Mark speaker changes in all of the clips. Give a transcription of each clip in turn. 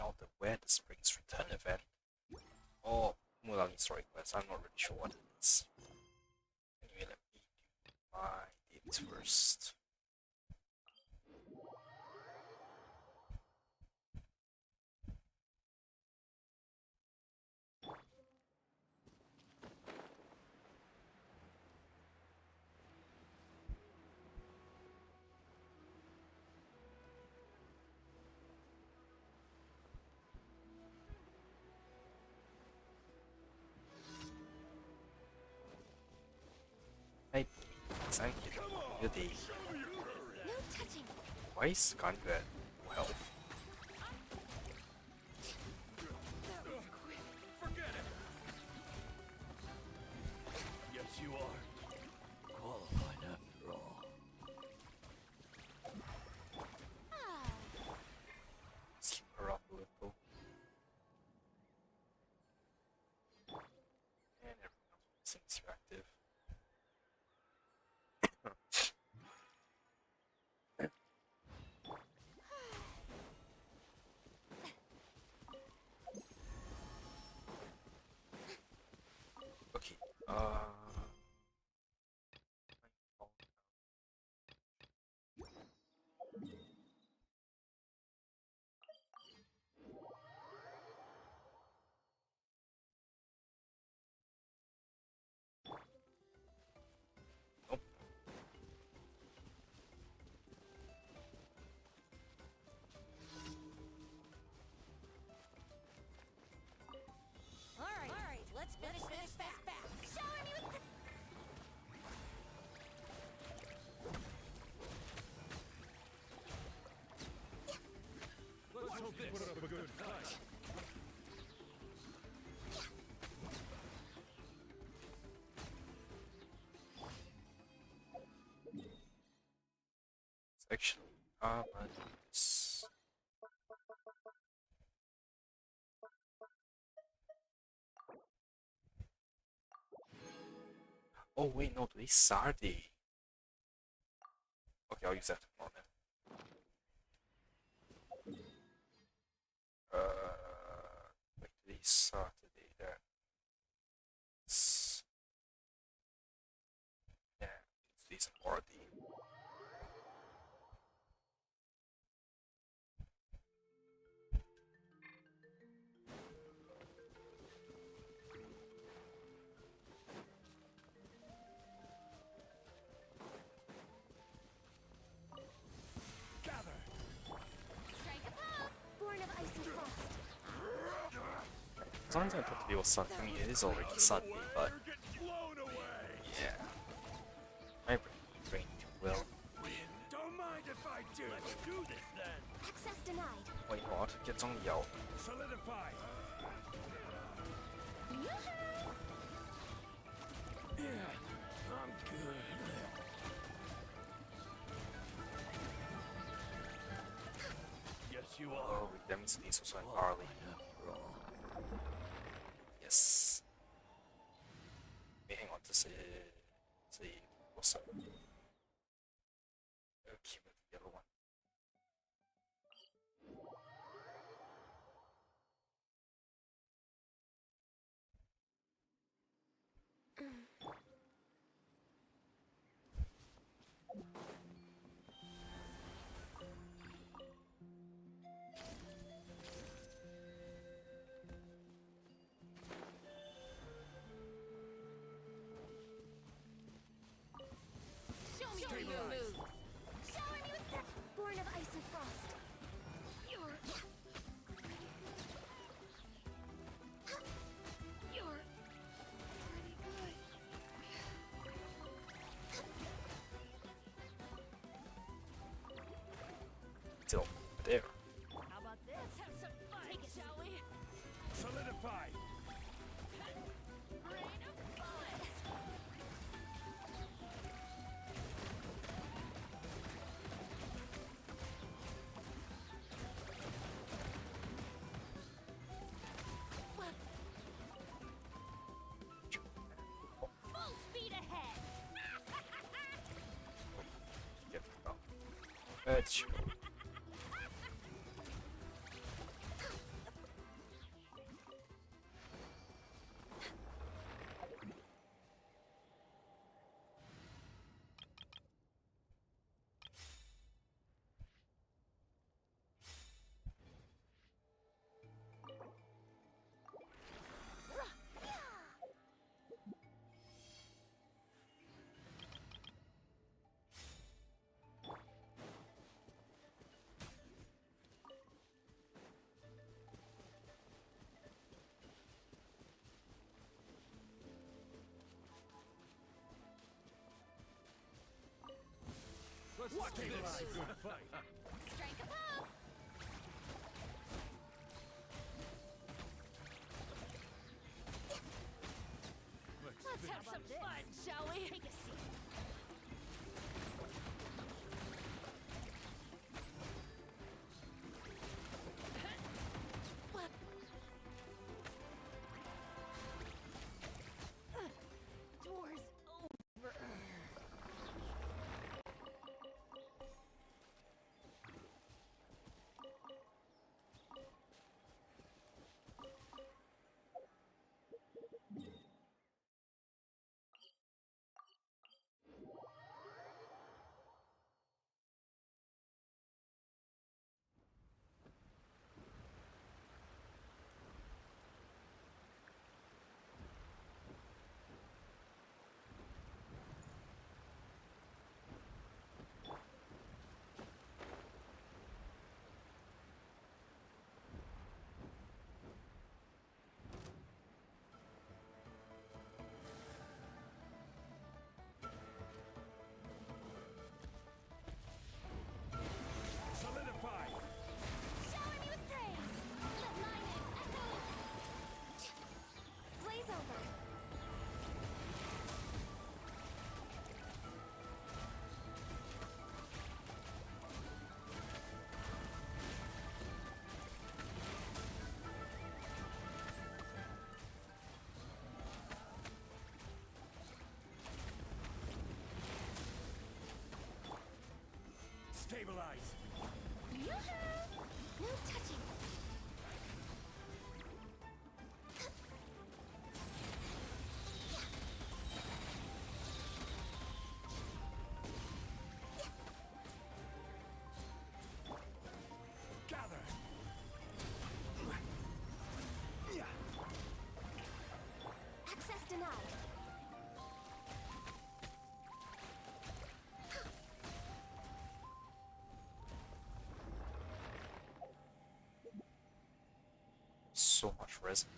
Speaker 1: out the Where the Springs Return event. Or Mulan Story Quest, I'm not really sure what it is. Anyway, let me do my dates first. Hey, thank you. You're the Wise can't get health.
Speaker 2: Forget it. Yes, you are. Qualified after all.
Speaker 1: Let's keep her up a little. And everything else seems active. Okay, nope.
Speaker 3: Alright, let's finish this back. Shower me with
Speaker 2: Let's hope this. Put up a good fight.
Speaker 1: It's actually but it's oh wait, no, today's Saturday. Okay, I'll use that tomorrow then. Like today's Saturday then. It's, yeah, today's an already.
Speaker 2: Gather.
Speaker 3: strike a pop. Born of ice and frost.
Speaker 1: As long as I put the deal Sunday, I mean it is already Sunday, but
Speaker 2: You're getting blown away.
Speaker 1: yeah. My brain too well.
Speaker 2: Don't mind if I do. Let's do this then.
Speaker 3: Access denied.
Speaker 1: 我以后要get 中药。
Speaker 2: Solidify. Yeah, I'm good. Yes, you are.
Speaker 1: Oh, that means these also have barley.
Speaker 2: After all.
Speaker 1: Yes. Wait, hang on, this is awesome. Okay, with the yellow one.
Speaker 3: Show me your moves. Shower me with that. Born of ice and frost. You're pretty good.
Speaker 1: Still there.
Speaker 3: How about this? Let's have some fun. Take it, shall we?
Speaker 2: Solidify.
Speaker 3: Rain of bullets. Full speed ahead.
Speaker 1: Get it up. Let's go.
Speaker 2: What
Speaker 3: Show me
Speaker 2: this
Speaker 3: your
Speaker 2: good
Speaker 3: moves.
Speaker 2: fight?
Speaker 3: Strike a pose. Let's have some fun, shall we? Take a seat. Doors over.
Speaker 2: Solidify!
Speaker 3: Shower me with praise. Let my name echo. Blaze over.
Speaker 2: Stabilize!
Speaker 3: Yoo-hoo! No touching.
Speaker 2: Gather!
Speaker 3: Access denied.
Speaker 1: So much resin.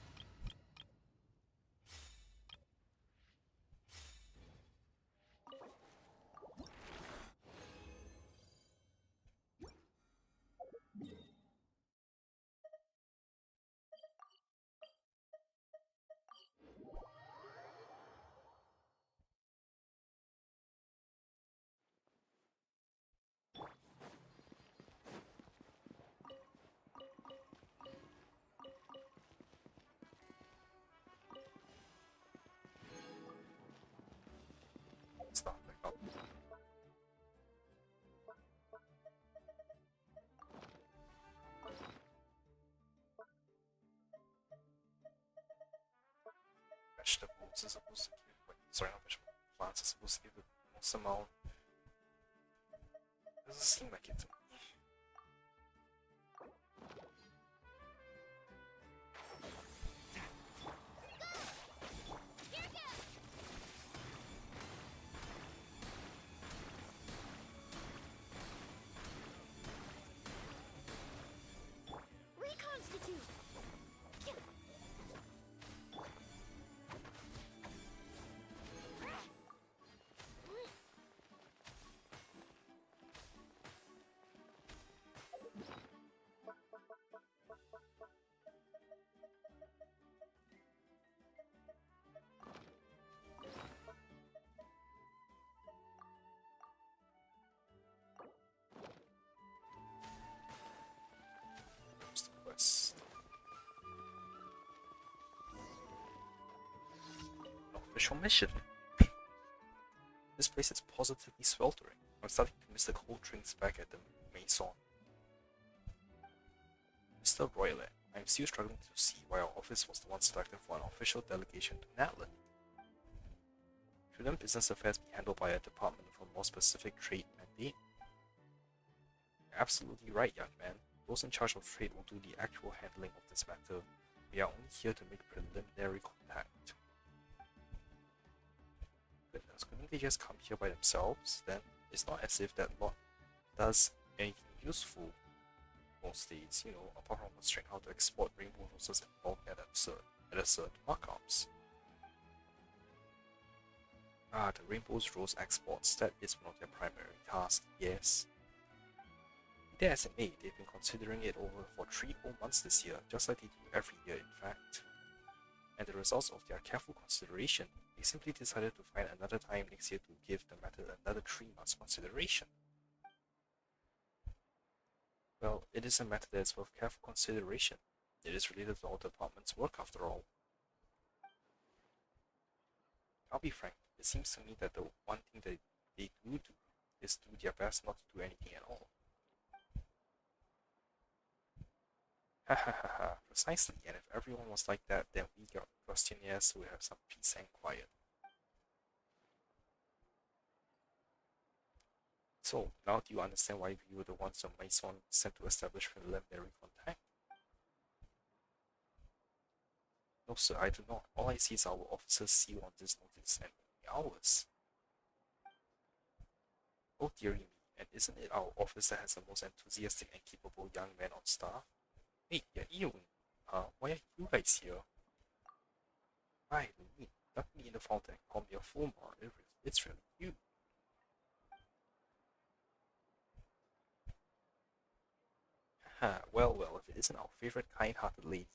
Speaker 1: Stop back up. Vegetables is supposed to give, wait, sorry, not vegetable. Plants is supposed to give the most amount. Doesn't seem like it to me.
Speaker 3: Here goes. Reconstitute.
Speaker 1: Just the quest. Official mission. This place is positively sweltering. I'm starting to miss the cold drinks back at the Maison. Mr. Royland, I am still struggling to see why our office was the one selected for an official delegation to Natlan. Shouldn't business affairs be handled by a department for more specific trade mandate? You're absolutely right, young man. Those in charge of trade will do the actual handling of this matter. We are only here to make preliminary contact. Goodness, couldn't they just come here by themselves? Then it's not as if that lot does anything useful most days, you know, apart from constrain how to export rainbow roses and bulk at absurd markups. Ah, the Rainbow's Rose exports. That is one of their primary tasks, yes. Be that as it may, they've been considering it over for 3 whole months this year, just like they do every year in fact. And the results of their careful consideration, they simply decided to find another time next year to give the matter another 3 months consideration. Well, it is a matter that is worth careful consideration. It is related to our department's work after all. I'll be frank, it seems to me that the one thing that they do is do their best not to do anything at all. Ha ha ha ha, precisely, and if everyone was like that, then we got questionnaires would have some peace and quiet. So, now do you understand why we were the ones on Maison sent to establish preliminary contact? No sir, I do not. All I see is our officer's seal on this notice and only ours. Oh dearie me, and isn't it our office that has the most enthusiastic and capable young men on staff? Hey, yeah, Ewan. Why are you guys here? Hi, Louis. Duck me in the fountain and call me a Fulmar. It's really you. Haha, well, if it isn't our favorite kind-hearted lady.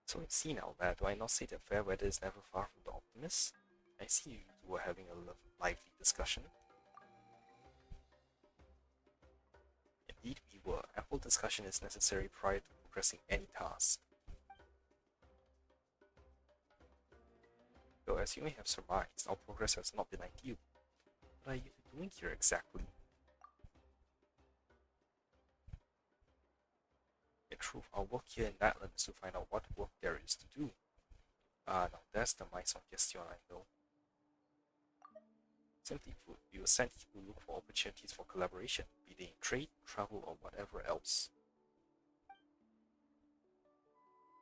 Speaker 1: So you see now, lad, do I not say that fair weather is never far from the optimist? I see you two were having a lively discussion. Indeed we were. Ample discussion is necessary prior to progressing any task. Though as you may have surmised, our progress has not been ideal. What are you doing here exactly? In truth, our work here in Natland is to find out what work there is to do. Ah, now that's the Maison question I know. Simply put, we were sent here to look for opportunities for collaboration, be they in trade, travel, or whatever else.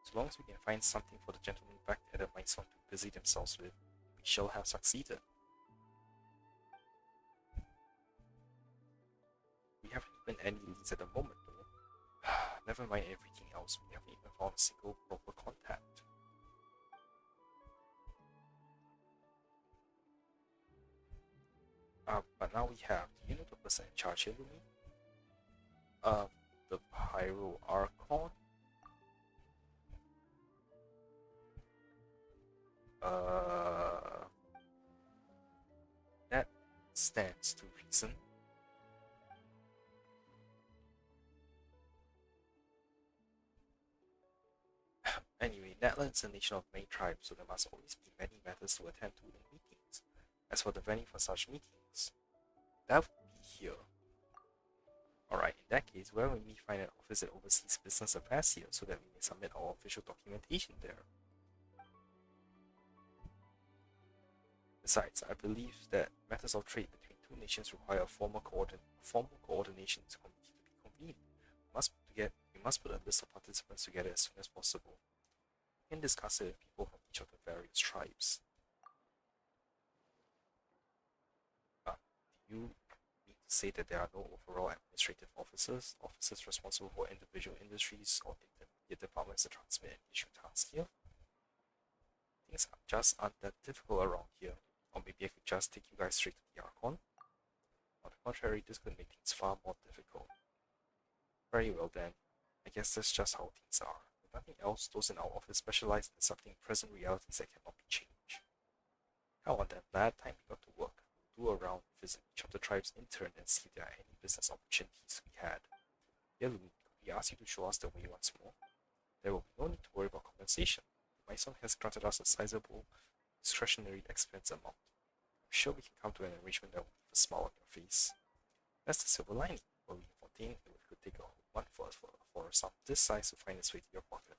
Speaker 1: So long as we can find something for the gentlemen back at the Maison to busy themselves with, we shall have succeeded. We haven't even any leads at the moment though. Never mind everything else, we haven't even found a single proper contact. But now we have, do you know the person in charge here, Lumi? The Pyro Archon? That stands to reason. Anyway, Natland is a nation of many tribes, so there must always be many matters to attend to in meetings. As for the venue for such meetings, that would be here. Alright, in that case, where will we find an office that oversees business affairs here so that we may submit our official documentation there? Besides, I believe that matters of trade between two nations require a formal coordination to be convened. We must put a list of participants together as soon as possible. We can discuss it with people from each of the various tribes. Do you mean to say that there are no overall administrative officers responsible for individual industries or intermediate departments that transmit and issue tasks here? Things just aren't that difficult around here. Or maybe I could just take you guys straight to the Archon. On the contrary, this could make things far more difficult. Very well then. I guess that's just how things are. If nothing else, those in our office specialize in accepting present realities that cannot be changed. Come on then, lad, time we got to work. We'll do a round, visit each of the tribes in turn and see if there are any business opportunities we had. Yeah, Louis, could we ask you to show us the way once more? There will be no need to worry about compensation. My son has granted us a sizable discretionary expense amount. I'm sure we can come to an arrangement that will leave a smile on your face. That's the silver lining. Well, in Fontaine, it could take a whole month for a sum this size to find its way to your pocket.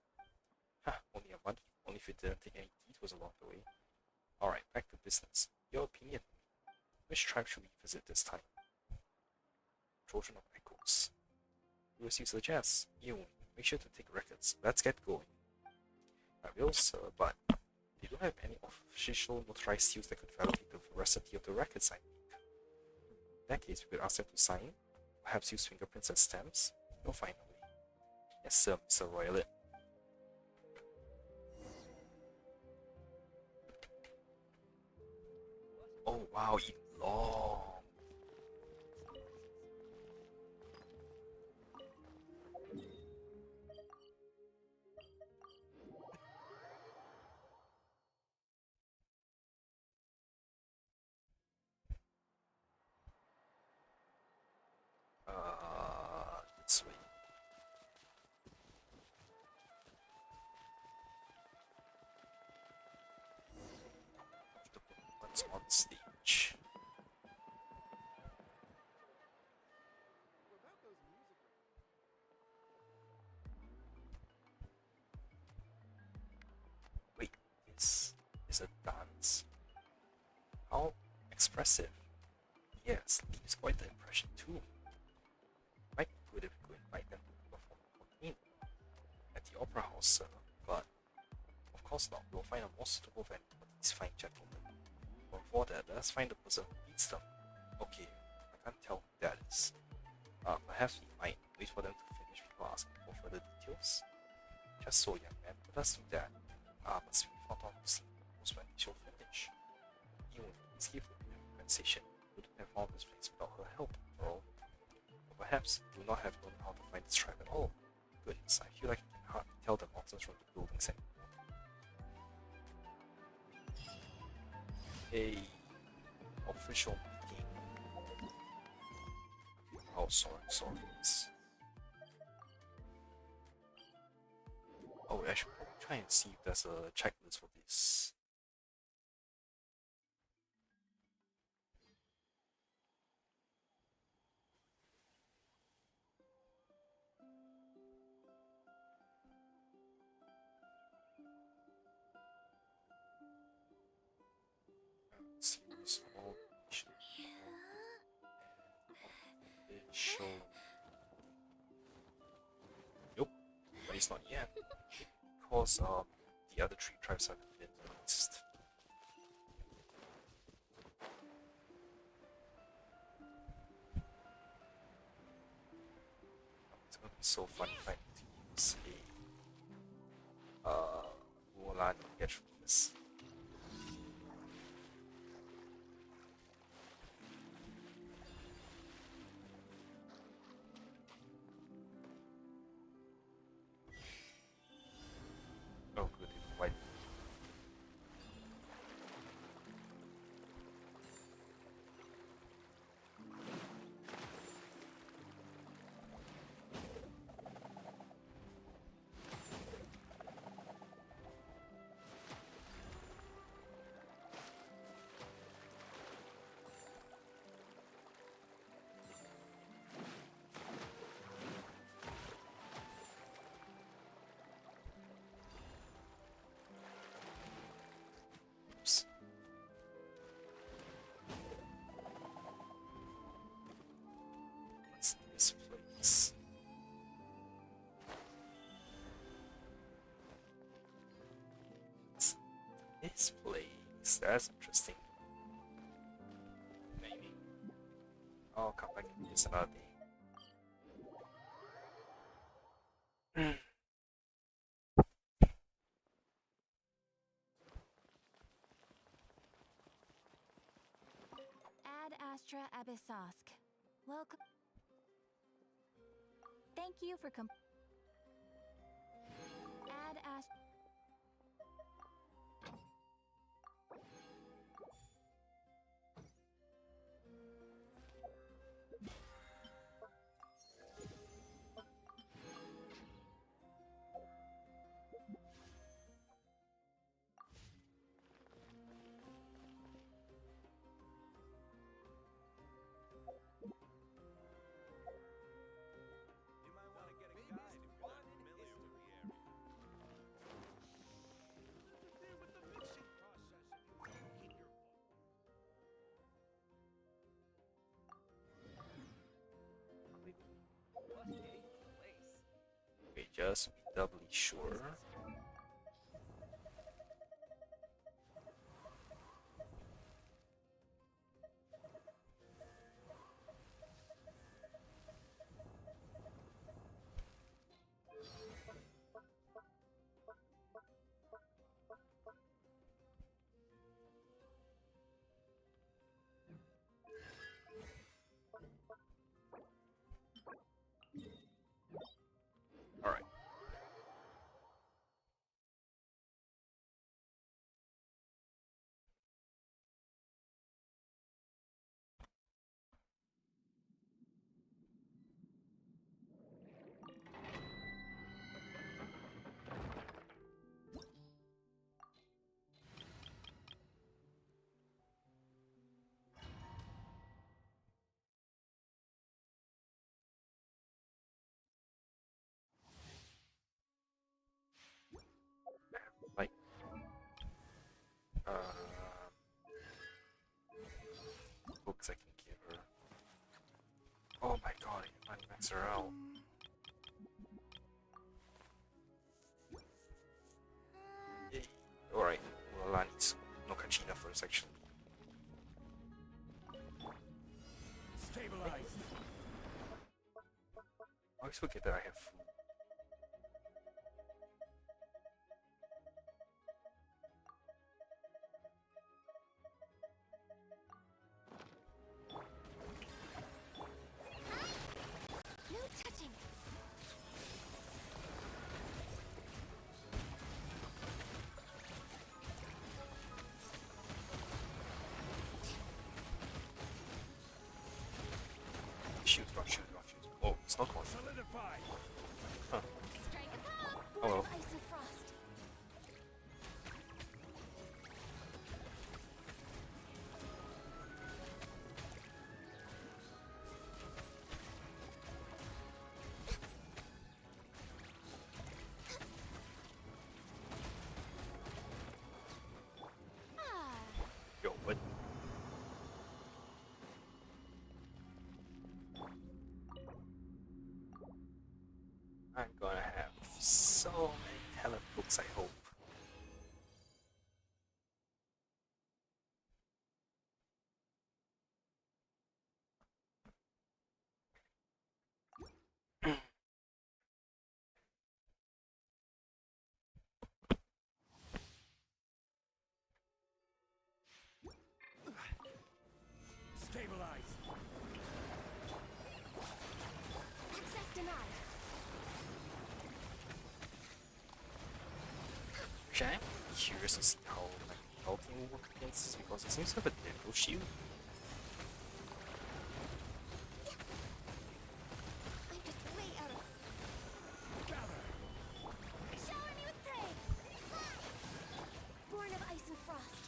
Speaker 1: Ha, only a month, only if it didn't take any detours along the way. Alright, back to business. Your opinion. Which tribe should we visit this time? Trojan of Echoes. Who as you suggest? You, make sure to take records. Let's get going. I will, sir, but they don't have any official notarized seals that could validate the veracity of the records I make. In that case, we could ask them to sign, perhaps use fingerprints as stamps. You'll find a way. Yes, sir, Mr. Royalist. Wow, even long. Let's wait. The one's on stage. Wait, this is a dance. How expressive. Yes, leaves quite the impression too. Might be good if we could invite them to perform for Queen at the Opera House, but of course not. We'll find a more suitable venue for these fine gentlemen. But before that, let's find the person who beats them. Okay, I can't tell who that is. Perhaps we might wait for them to finish before asking for further details. Just so, young man, let us do that. But we found out who's knows when she'll finish. Even with this gift would be a compensation. We wouldn't have found this place without her help, after all. Or perhaps we would not have known how to find this tribe at all. Goodness, I feel like I can hardly tell the monsters from the buildings anymore. A official meeting. Oh, sorry. Oh, I should probably try and see if there's a checklist for this. Series all official. Nope, but it's not yet. Because the other three tribes haven't been released. It's gonna be so funny if I need to use a Mulan to get through this. Oh good, it might. Oops. What's this place? What's this place? That's interesting. Maybe. I'll come back and do this another day.
Speaker 3: Ad Astra Abyssosk. Welcome. Thank you for Ad Astra.
Speaker 2: You might want to get a guide if you're not familiar with the area. Interfere with the mixing process if you want to keep your
Speaker 1: Okay, just be doubly sure. hooks I can give her. Oh my god, I can finally max her out. Yay. Alright, well I need no Kachina first actually.
Speaker 2: Stabilize.
Speaker 1: I always forget that I have food.
Speaker 3: No touching.
Speaker 1: Shoot, not shoot, not shoot. Oh, it's not one.
Speaker 2: Solidify.
Speaker 1: Huh.
Speaker 3: Strike a pose.
Speaker 1: Oh
Speaker 3: Born
Speaker 1: well.
Speaker 3: of ice and frost. Ah.
Speaker 1: Yo, what? I'm gonna have so many talent books, I hope.
Speaker 2: Stabilize.
Speaker 3: Access denied.
Speaker 1: Actually, I'm curious to see how like Falcon will work against this because it seems to have a Dendo shield.
Speaker 3: I'm just way out of.
Speaker 2: Gather.
Speaker 3: Shower me with praise. Born of ice and frost.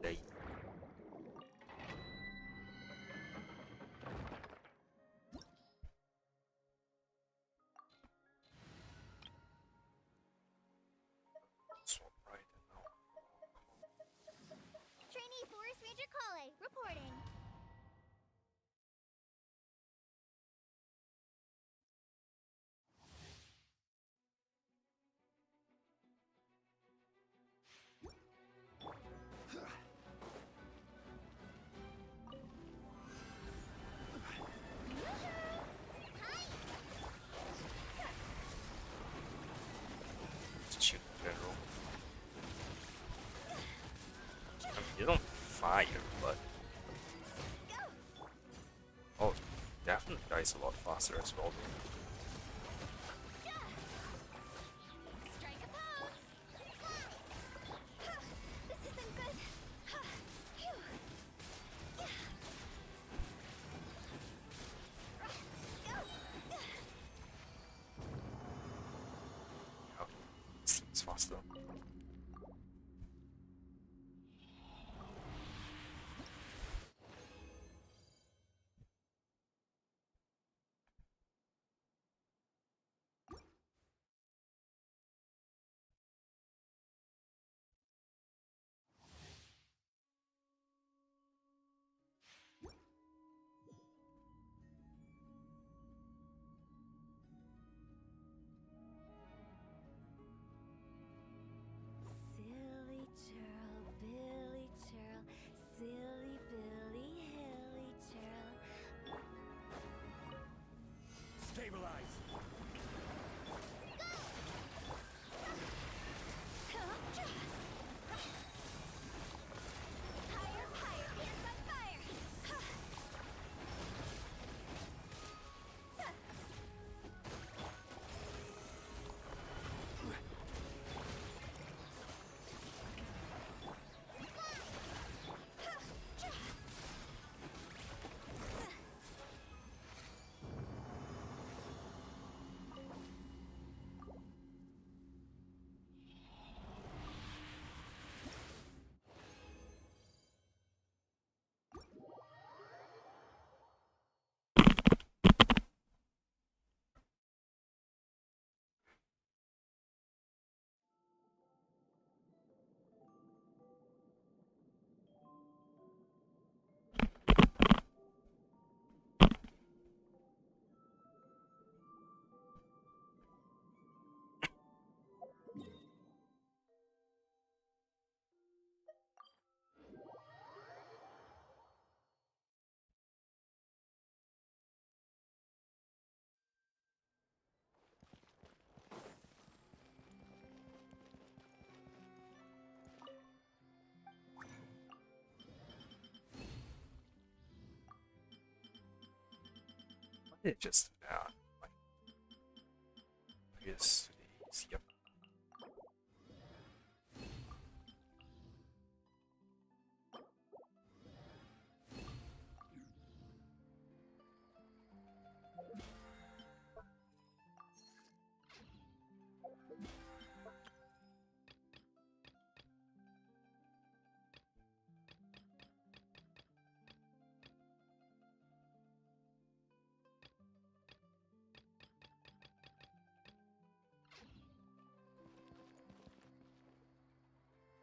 Speaker 1: They swap right now.
Speaker 3: Trainee Forest Ranger Kale reporting.
Speaker 1: Just shoot in general. I mean, you don't fire, but oh, definitely dies a lot faster as well.
Speaker 3: Strike a pose. This isn't good. Phew.
Speaker 1: Okay, seems faster. It just like I guess yep.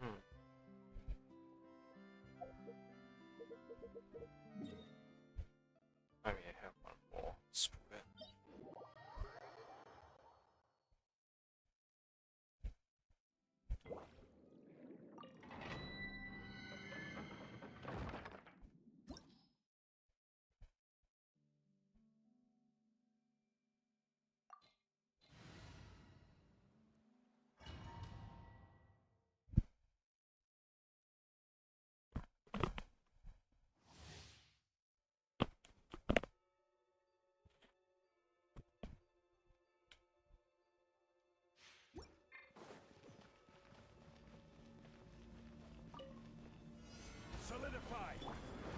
Speaker 1: Hmm. I mean, I have one more. Screw it.
Speaker 2: Solidify!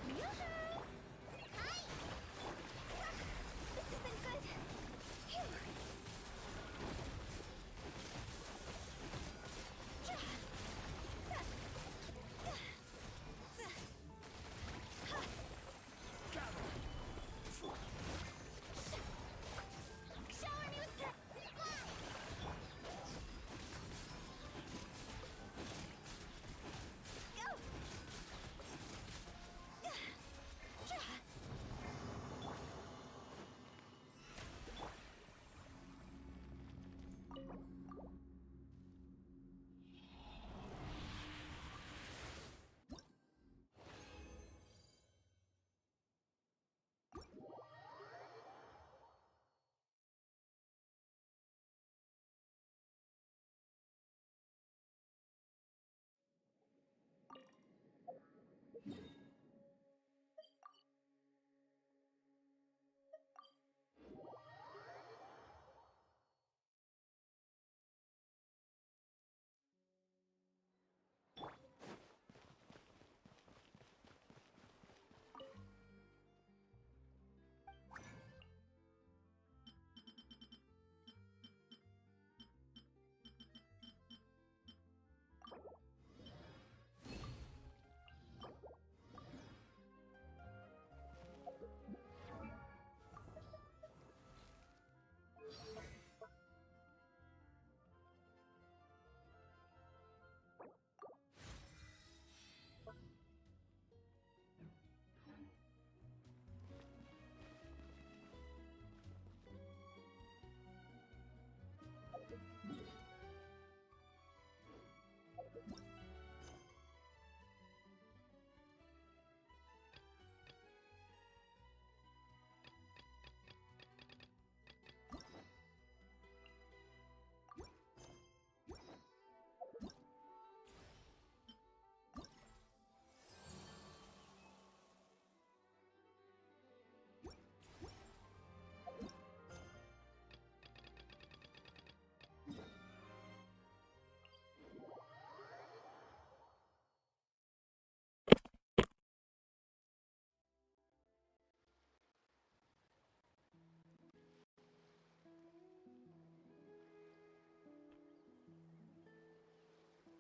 Speaker 3: Yoo-hoo! Hi! This isn't good. Phew. Shower me with go!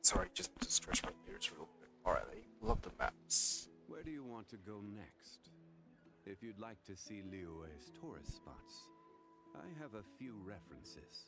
Speaker 3: Sorry, just to stretch my ears real quick. Alright, let me pull up the maps.
Speaker 2: Where do you want to go next? If you'd like to see Liyue's tourist spots, I have a few references.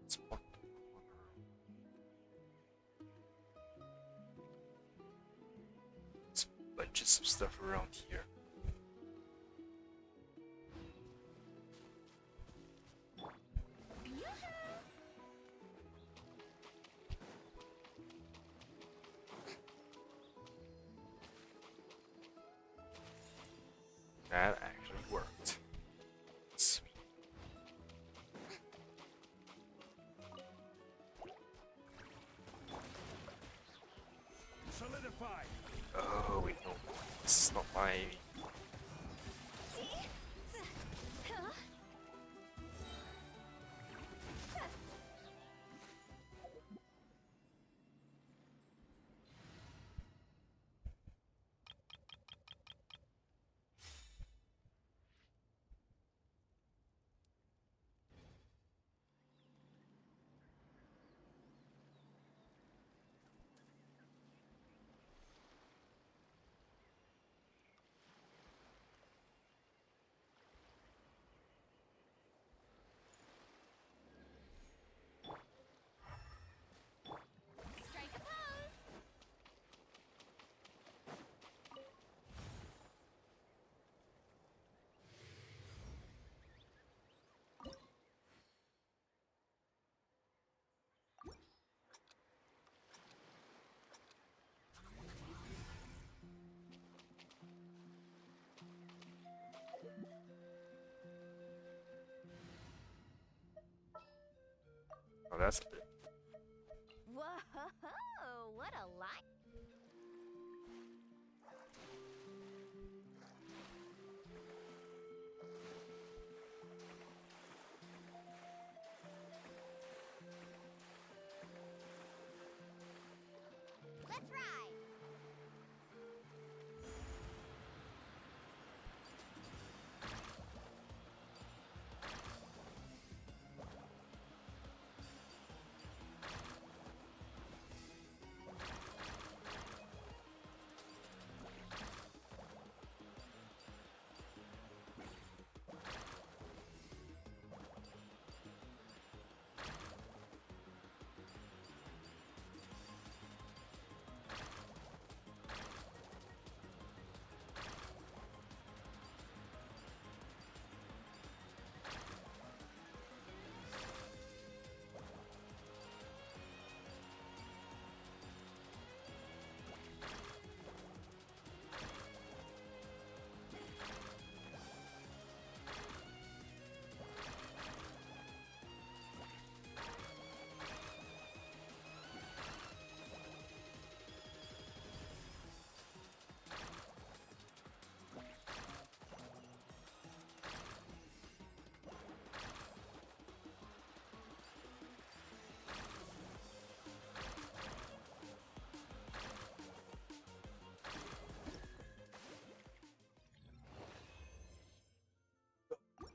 Speaker 1: Spot There's bunches of stuff around here. That actually worked. Sweet.
Speaker 2: Solidify.
Speaker 1: Oh wait, no. This is not my...
Speaker 3: Strike a pose.
Speaker 1: Oh, that's a bit...
Speaker 3: Whoa, what a light. Let's ride.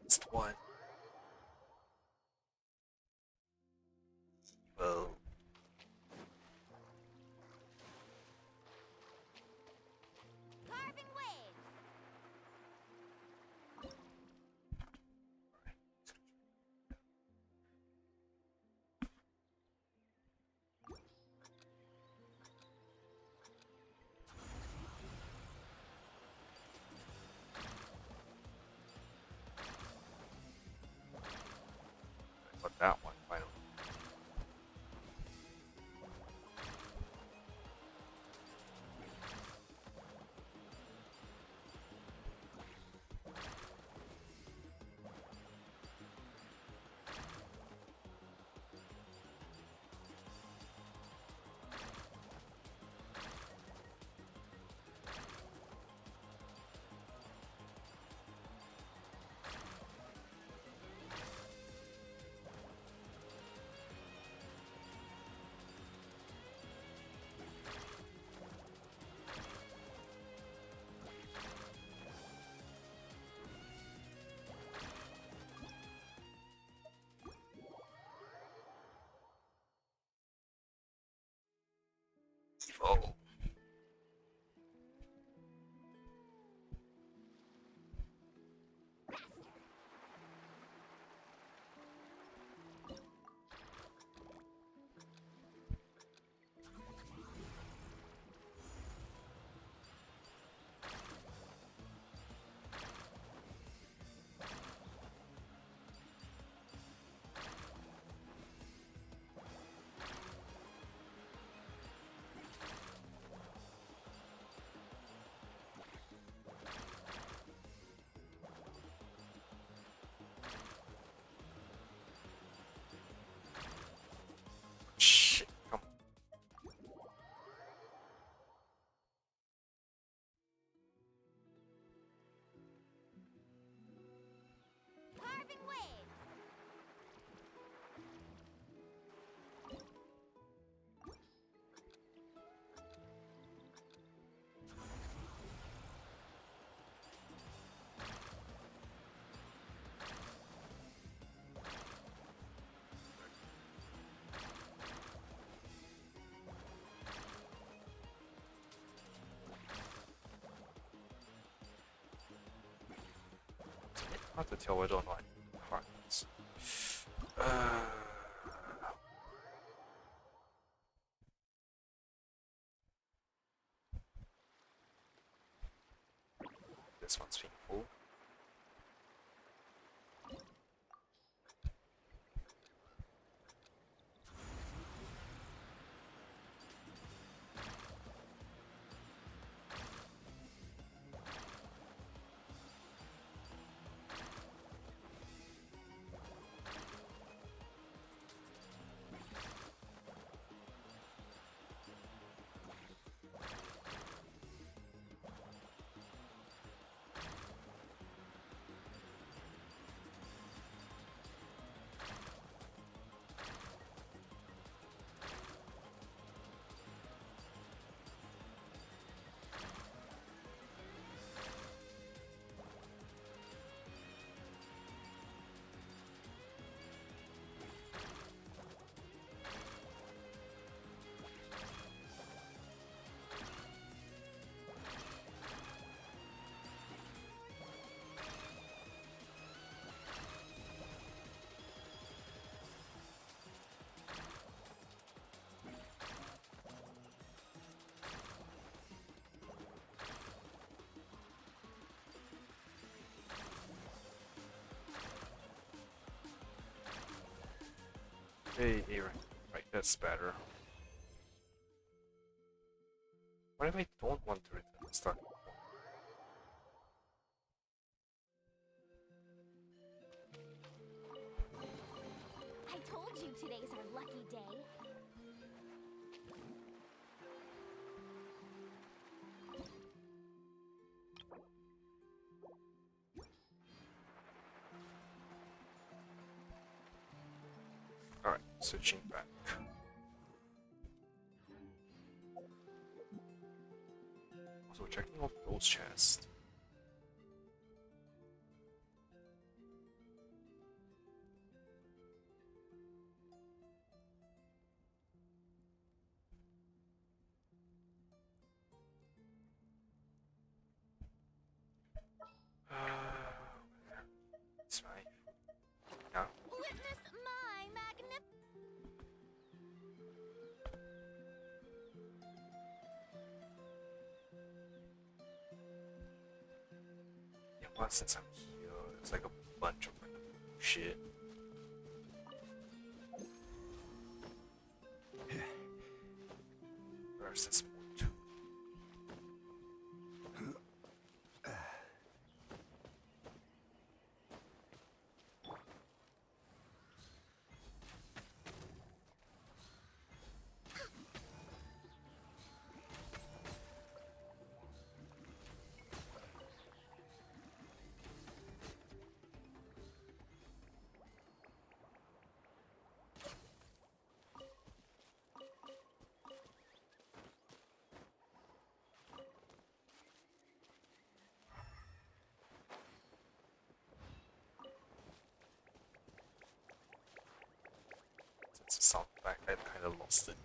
Speaker 1: It's the one. Well...
Speaker 3: Carving waves.
Speaker 1: But that one, finally. Evolve. hard to tell whether or not I need cards. This one's being full. Hey, Aaron. Right, that's better. What if I don't want to return the starting point?
Speaker 3: I told you today's our lucky day.
Speaker 1: Alright, switching back. Also checking out those chests. It's my yeah.
Speaker 3: Witness my
Speaker 1: Yeah, well, since I'm here, there's like a bunch of random shit. Where's this more too? It's a sound back, I kind of lost it.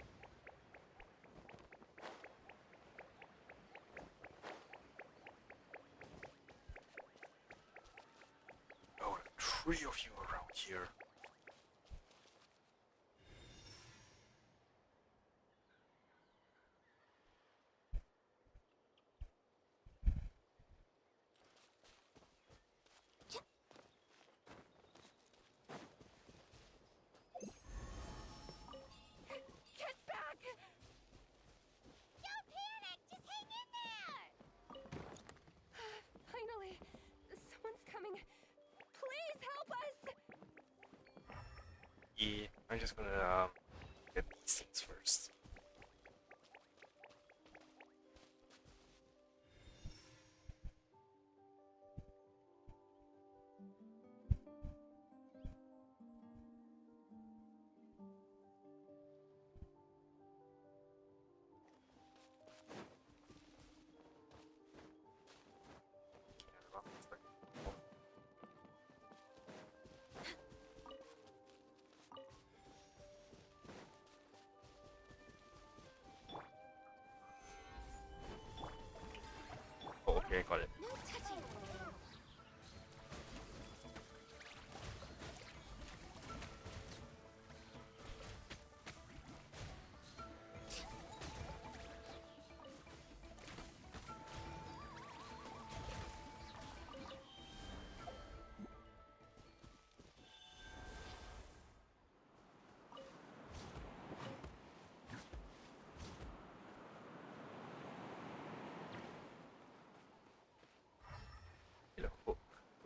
Speaker 1: Oh, 3 of you around here.
Speaker 3: Get back! Don't panic! Just hang in there! Finally, someone's coming. Please help us!
Speaker 1: Yeah, I'm just gonna get these things first.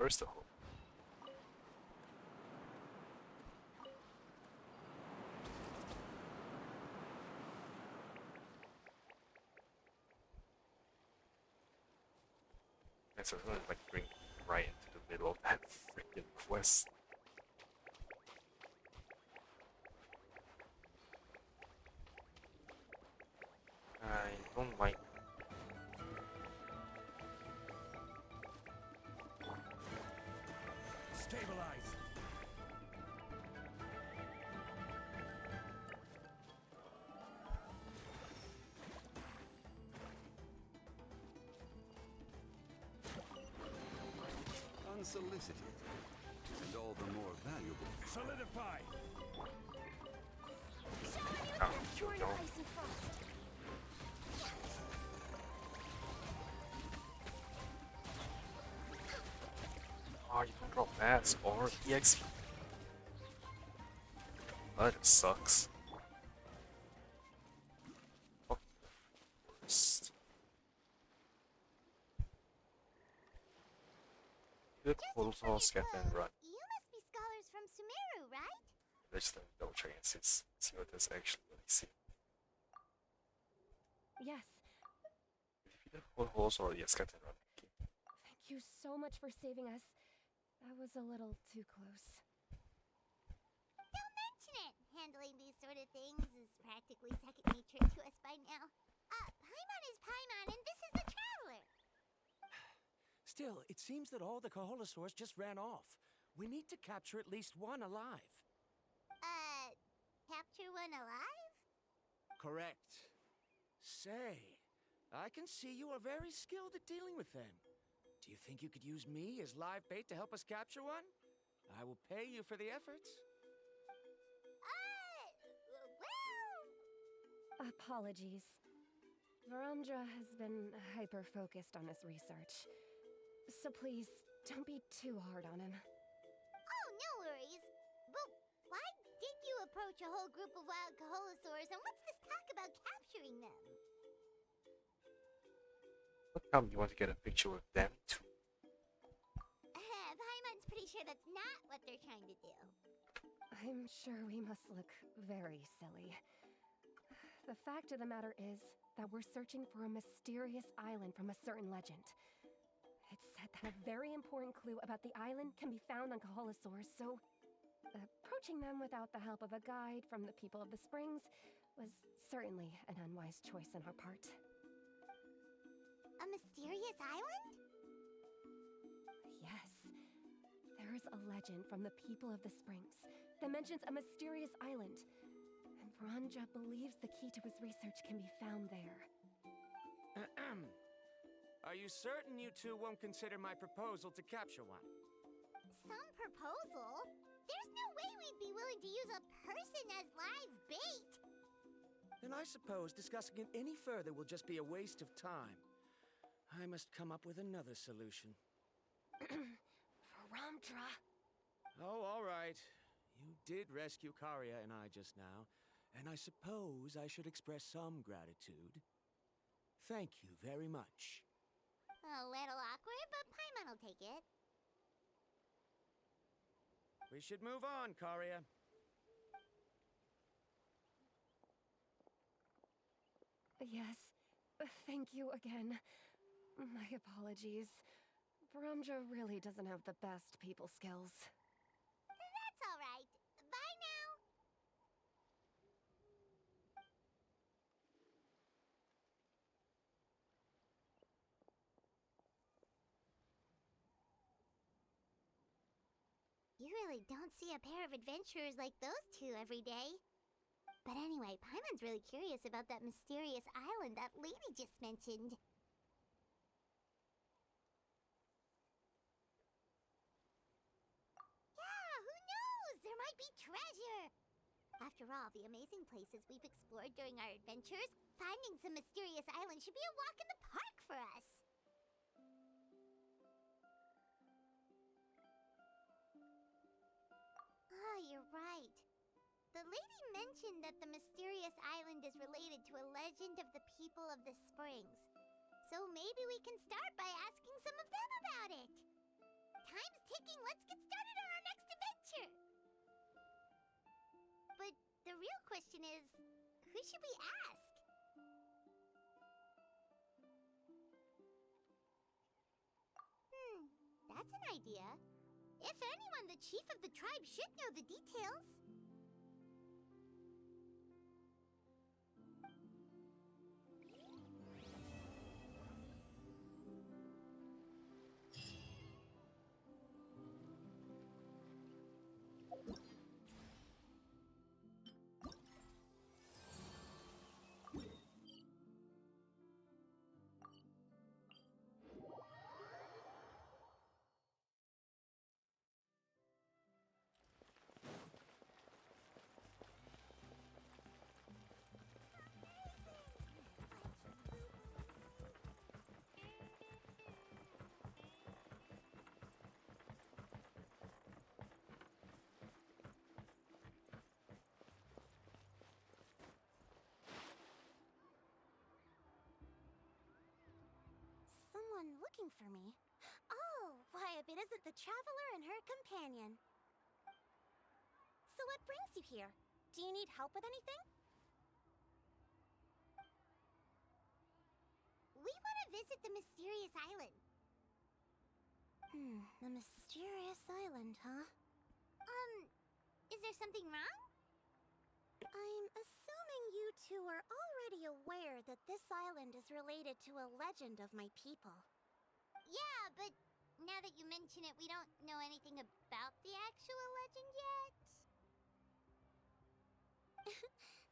Speaker 1: Where's the hole? And so it's gonna like bring me right into the middle of that freaking quest. I don't like.
Speaker 2: Stabilize. Unsolicited, and all the more valuable. Solidify.
Speaker 1: Oh,
Speaker 3: Born of
Speaker 1: no.
Speaker 3: ice and frost.
Speaker 1: Oh, you can drop mats or EXP. That just sucks. Fuck the forest. Good
Speaker 3: Just to trim your
Speaker 1: skip and run.
Speaker 3: clothes, you must be scholars from Sumeru, right?
Speaker 1: Let's then double check and see what this actually really see.
Speaker 4: Yes,
Speaker 1: If you did holes or yes, get and run. Okay.
Speaker 4: thank you so much for saving us. That was a little too close.
Speaker 3: Don't mention it. Handling these sort of things is practically second nature to us by now. Paimon is Paimon, and this is the Traveler.
Speaker 5: Still, it seems that all the Kaholosaurs just ran off. We need to capture at least one alive.
Speaker 3: Capture one alive?
Speaker 5: Correct. Say, I can see you are very skilled at dealing with them. Do you think you could use me as live bait to help us capture one? I will pay you for the efforts.
Speaker 3: Well...
Speaker 4: Apologies. Varandra has been hyper-focused on his research. So please, don't be too hard on him.
Speaker 3: Oh, no worries. But why did you approach a whole group of wild Kaholosaurs, and what's this talk about capturing them?
Speaker 1: How come you want to get a picture with them too?
Speaker 3: Paimon's pretty sure that's not what they're trying to do.
Speaker 4: I'm sure we must look very silly. The fact of the matter is that we're searching for a mysterious island from a certain legend. It's said that a very important clue about the island can be found on Kaholosaurs, so approaching them without the help of a guide from the people of the Springs was certainly an unwise choice on our part.
Speaker 3: A mysterious island?
Speaker 4: Yes. There is a legend from the people of the Springs that mentions a mysterious island, and Varandra believes the key to his research can be found there.
Speaker 5: Are you certain you two won't consider my proposal to capture one?
Speaker 3: Some proposal? There's no way we'd be willing to use a person as live bait!
Speaker 5: Then I suppose discussing it any further will just be a waste of time. I must come up with another solution.
Speaker 4: Varandra!
Speaker 5: Oh, all right. You did rescue Karia and I just now, and I suppose I should express some gratitude. Thank you very much.
Speaker 3: A little awkward, but Paimon will take it.
Speaker 5: We should move on, Karia.
Speaker 4: Yes, thank you again. My apologies. Varandra really doesn't have the best people skills.
Speaker 3: That's all right. Bye now. You really don't see a pair of adventurers like those two every day. But anyway, Paimon's really curious about that mysterious island that lady just mentioned. Yeah, who knows? There might be treasure! After all, the amazing places we've explored during our adventures, finding some mysterious island should be a walk in the park for us. Ah, you're right. The lady mentioned that the mysterious island is related to a legend of the people of the Springs. So maybe we can start by asking some of them about it. Time time's ticking. Let's get started on our next adventure. But the real question is, who should we ask? That's an idea. If anyone, the chief of the tribe should know the details. Someone looking for me? Oh, why, if it isn't the traveler and her companion. So what brings you here? Do you need help with anything? We want to visit the mysterious island. The mysterious island, huh? Is there something wrong? I'm assuming you two are already aware that this island is related to a legend of my people. Yeah, but now that you mention it, we don't know anything about the actual legend yet.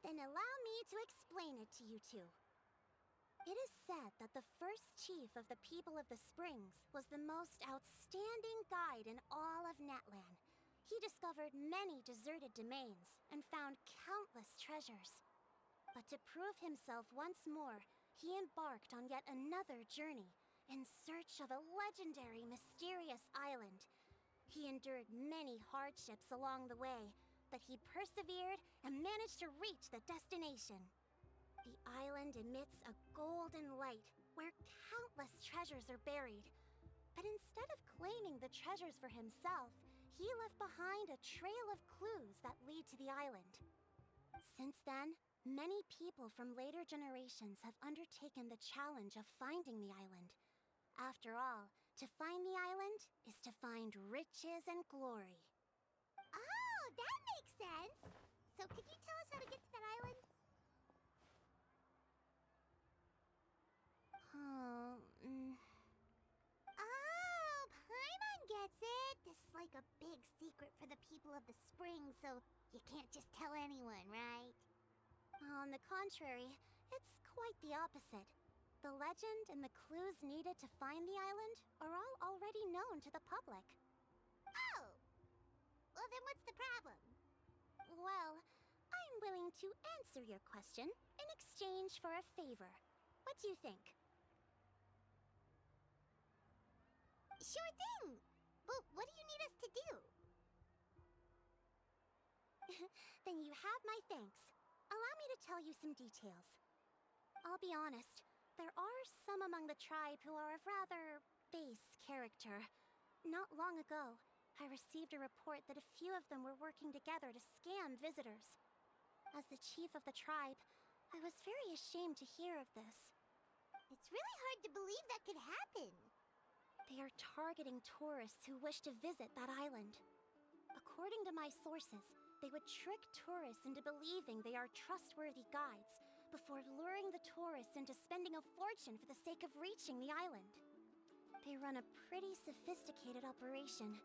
Speaker 3: Then allow me to explain it to you two. It is said that the first chief of the people of the Springs was the most outstanding guide in all of Netland. He discovered many deserted domains and found countless treasures. But to prove himself once more, he embarked on yet another journey in search of a legendary, mysterious island. He endured many hardships along the way, but he persevered and managed to reach the destination. The island emits a golden light where countless treasures are buried. But instead of claiming the treasures for himself, he left behind a trail of clues that lead to the island. Since then, many people from later generations have undertaken the challenge of finding the island. After all, to find the island is to find riches and glory. Oh, that makes sense! So could you tell us how to get to that island? Oh, Paimon gets it! This is like a big secret for the people of the spring, so you can't just tell anyone, right? On the contrary, it's quite the opposite. The legend and the clues needed to find the island are all already known to the public. Oh! Well, then what's the problem? Well, I'm willing to answer your question in exchange for a favor. What do you think? Sure thing! But what do you need us to do? Then you have my thanks. Allow me to tell you some details. I'll be honest, there are some among the tribe who are of rather base character. Not long ago, I received a report that a few of them were working together to scam visitors. As the chief of the tribe, I was very ashamed to hear of this. It's really hard to believe that could happen. They are targeting tourists who wish to visit that island. According to my sources, they would trick tourists into believing they are trustworthy guides before luring the tourists into spending a fortune for the sake of reaching the island. They run a pretty sophisticated operation.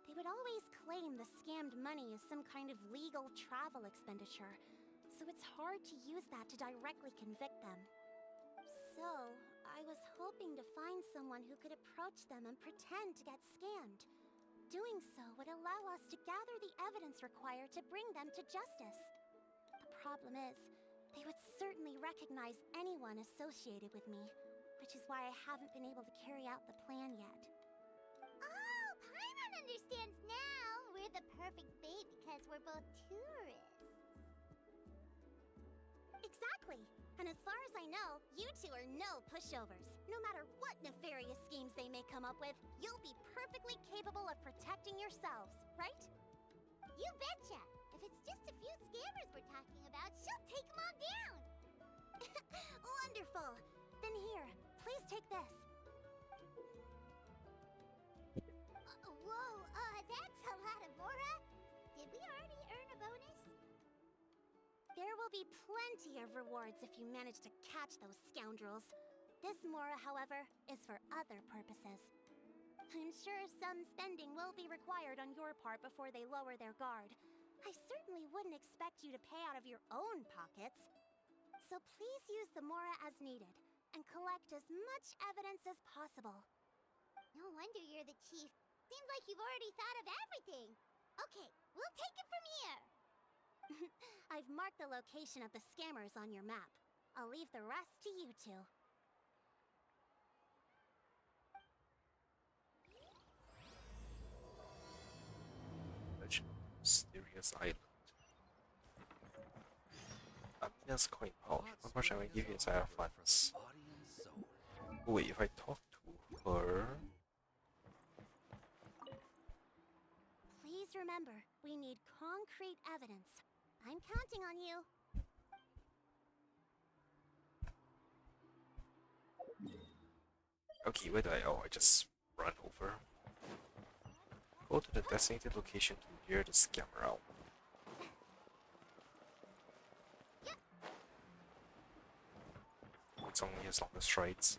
Speaker 3: They would always claim the scammed money is some kind of legal travel expenditure, so it's hard to use that to directly convict them. So, I was hoping to find someone who could approach them and pretend to get scammed. Doing so would allow us to gather the evidence required to bring them to justice. The problem is, they would certainly recognize anyone associated with me, which is why I haven't been able to carry out the plan yet. Oh, Paimon understands now! We're the perfect bait because we're both tourists. Exactly! And as far as I know, you two are no pushovers, no matter what nefarious schemes they may come come up with, you'll be perfectly capable of protecting yourselves, right?
Speaker 6: You betcha! If it's just a few scammers we're talking about, she'll take them all down!
Speaker 3: Wonderful! Then here, please take this.
Speaker 6: Whoa, that's a lot of Mora! Did we already earn a bonus?
Speaker 3: There will be plenty of rewards if you manage to catch those scoundrels. This Mora, however, is for other purposes. I'm sure some spending will be required on your part before they lower their guard. I certainly wouldn't expect you to pay out of your own pockets. So please use the Mora as needed, and collect as much evidence as possible.
Speaker 6: No wonder you're the chief. Seems like you've already thought of everything. Okay, we'll take it from here.
Speaker 3: I've marked the location of the scammers on your map. I'll leave the rest to you two.
Speaker 1: Mysterious Island. Amina's coin pouch. What much I'm gonna give you inside our funds? Oh, wait, if I talk to her.
Speaker 3: Please remember, we need concrete evidence. I'm counting on you.
Speaker 1: Okay, where do I? Oh, I just run over. Go to the designated location to lure the scammer out. It's only as long as strides.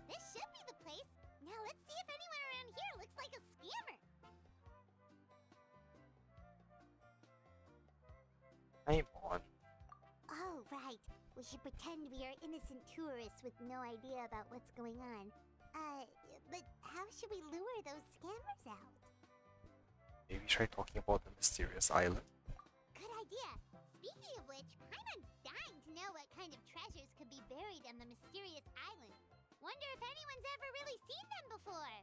Speaker 6: This should be the place. Now let's see if anyone around here looks like a scammer.
Speaker 1: I'm on.
Speaker 6: Oh, right. We should pretend we are innocent tourists with no idea about what's going on. But how should we lure those scammers out?
Speaker 1: Maybe try talking about the mysterious island.
Speaker 6: Good idea. Speaking of which, Paimon's dying to know what kind of treasures could be buried on the mysterious island. Wonder if anyone's ever really seen them before.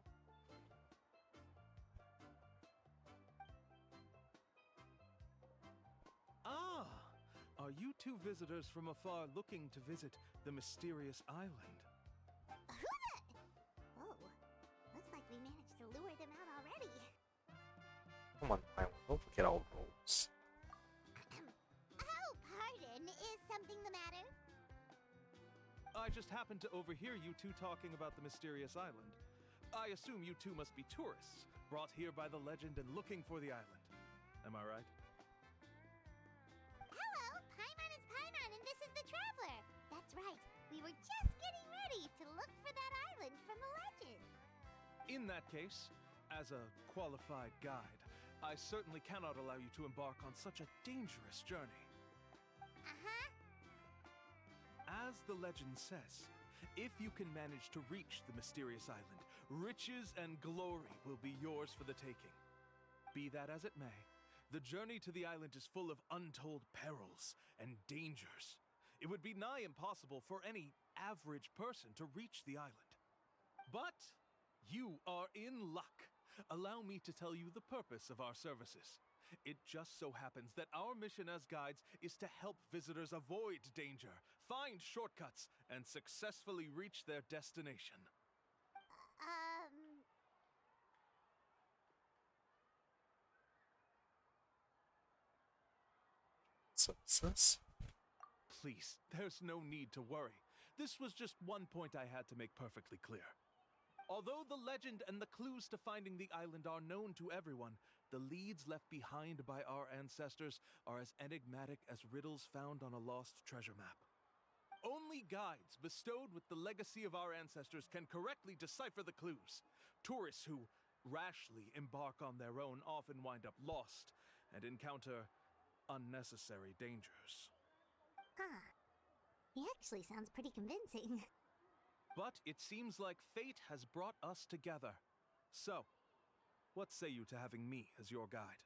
Speaker 7: Ah! Are you two visitors from afar looking to visit the mysterious island?
Speaker 6: Oh, looks like we managed to lure them out already.
Speaker 1: Come on, Paimon, don't forget our rules.
Speaker 6: Oh, pardon. Is something the matter?
Speaker 7: I just happened to overhear you two talking about the mysterious island. I assume you two must be tourists, brought here by the legend and looking for the island. Am I right?
Speaker 6: Hello, Paimon is Paimon, and this is the Traveler. That's right. We were just getting ready to look for that island from the legend.
Speaker 7: In that case, as a qualified guide, I certainly cannot allow you to embark on such a dangerous journey.
Speaker 6: Uh-huh.
Speaker 7: As the legend says, if you can manage to reach the mysterious island, riches and glory will be yours for the taking. Be that as it may, the journey to the island is full of untold perils and dangers. It would be nigh impossible for any average person to reach the island. But you are in luck. Allow me to tell you the purpose of our services. It just so happens that our mission as guides is to help visitors avoid danger, find shortcuts, and successfully reach their destination.
Speaker 1: Services?
Speaker 7: Please, there's no need to worry. This was just one point I had to make perfectly clear. Although the legend and the clues to finding the island are known to everyone, the leads left behind by our ancestors are as enigmatic as riddles found on a lost treasure map. Only guides bestowed with the legacy of our ancestors can correctly decipher the clues. Tourists who rashly embark on their own often wind up lost and encounter unnecessary dangers.
Speaker 6: He actually sounds pretty convincing.
Speaker 7: But it seems like fate has brought us together. So, what say you to having me as your guide?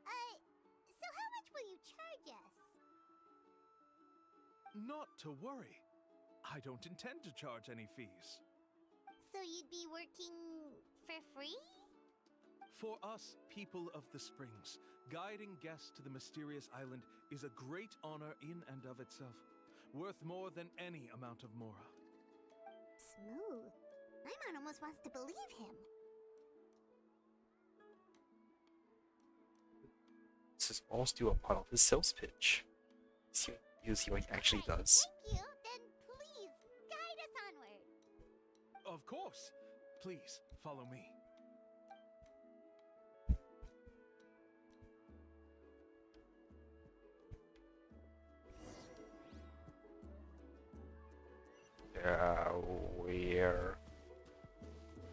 Speaker 6: So how much will you charge us?
Speaker 7: Not to worry. I don't intend to charge any fees.
Speaker 6: So you'd be working for free?
Speaker 7: For us, people of the Springs, guiding guests to the mysterious island is a great honor in and of itself, worth more than any amount of mora.
Speaker 6: Smooth. Paimon almost wants to believe him.
Speaker 1: This is all still a part of his sales pitch. You see what he actually does.
Speaker 6: Thank you. Then please guide us onward.
Speaker 7: Of course. Please, follow me.
Speaker 1: Where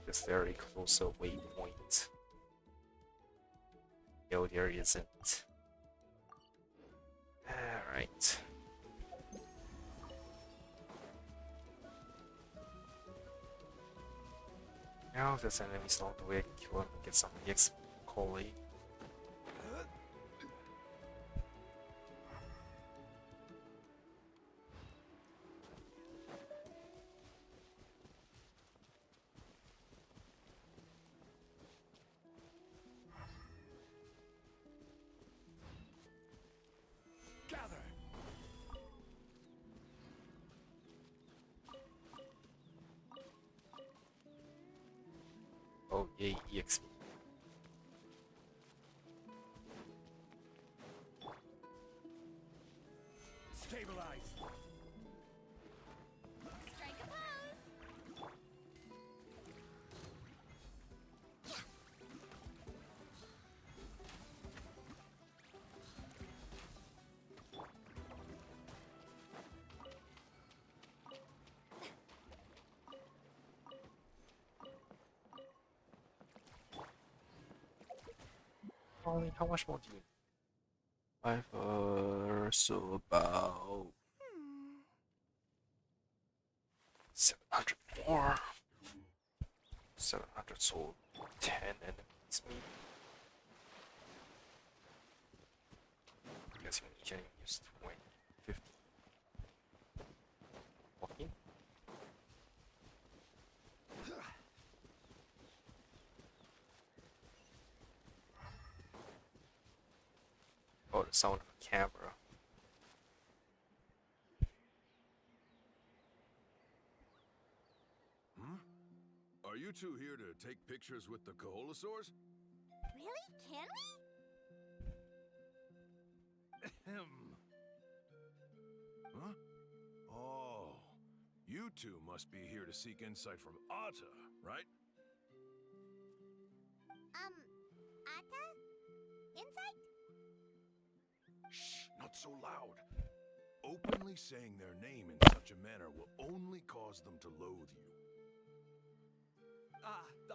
Speaker 1: is there a closer waypoint? No, there isn't. Alright. Now this enemy's not the way I can kill him and get some EX Coley.
Speaker 5: Gather!
Speaker 1: Oh yay, EXP.
Speaker 5: Stabilize!
Speaker 6: Strike a pose.
Speaker 1: Ollie, how much more do you need? 5, so about 700 more. 700, so 10 enemies maybe. I guess each enemy is 20, 50. 14? Oh, the sound of a camera.
Speaker 2: Are you two here to take pictures with the Koholosaurs?
Speaker 6: Really? Can we?
Speaker 7: Ahem.
Speaker 2: Huh? Oh, you two must be here to seek insight from Atta, right?
Speaker 6: Atta? Insight?
Speaker 2: Shh, not so loud. Openly saying their name in such a manner will only cause them to loathe you.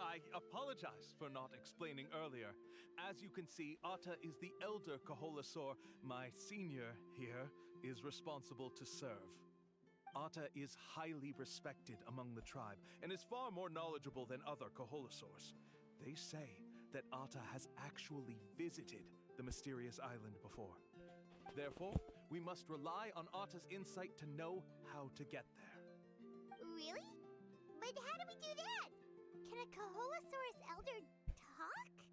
Speaker 7: I apologize for not explaining earlier. As you can see, Atta is the elder Koholosaur. My senior here is responsible to serve. Atta is highly respected among the tribe and is far more knowledgeable than other Koholosaurs. They say that Atta has actually visited the mysterious island before. Therefore, we must rely on Atta's insight to know how to get there.
Speaker 6: Really? But how do we do that? Can a Koholosaurus elder talk?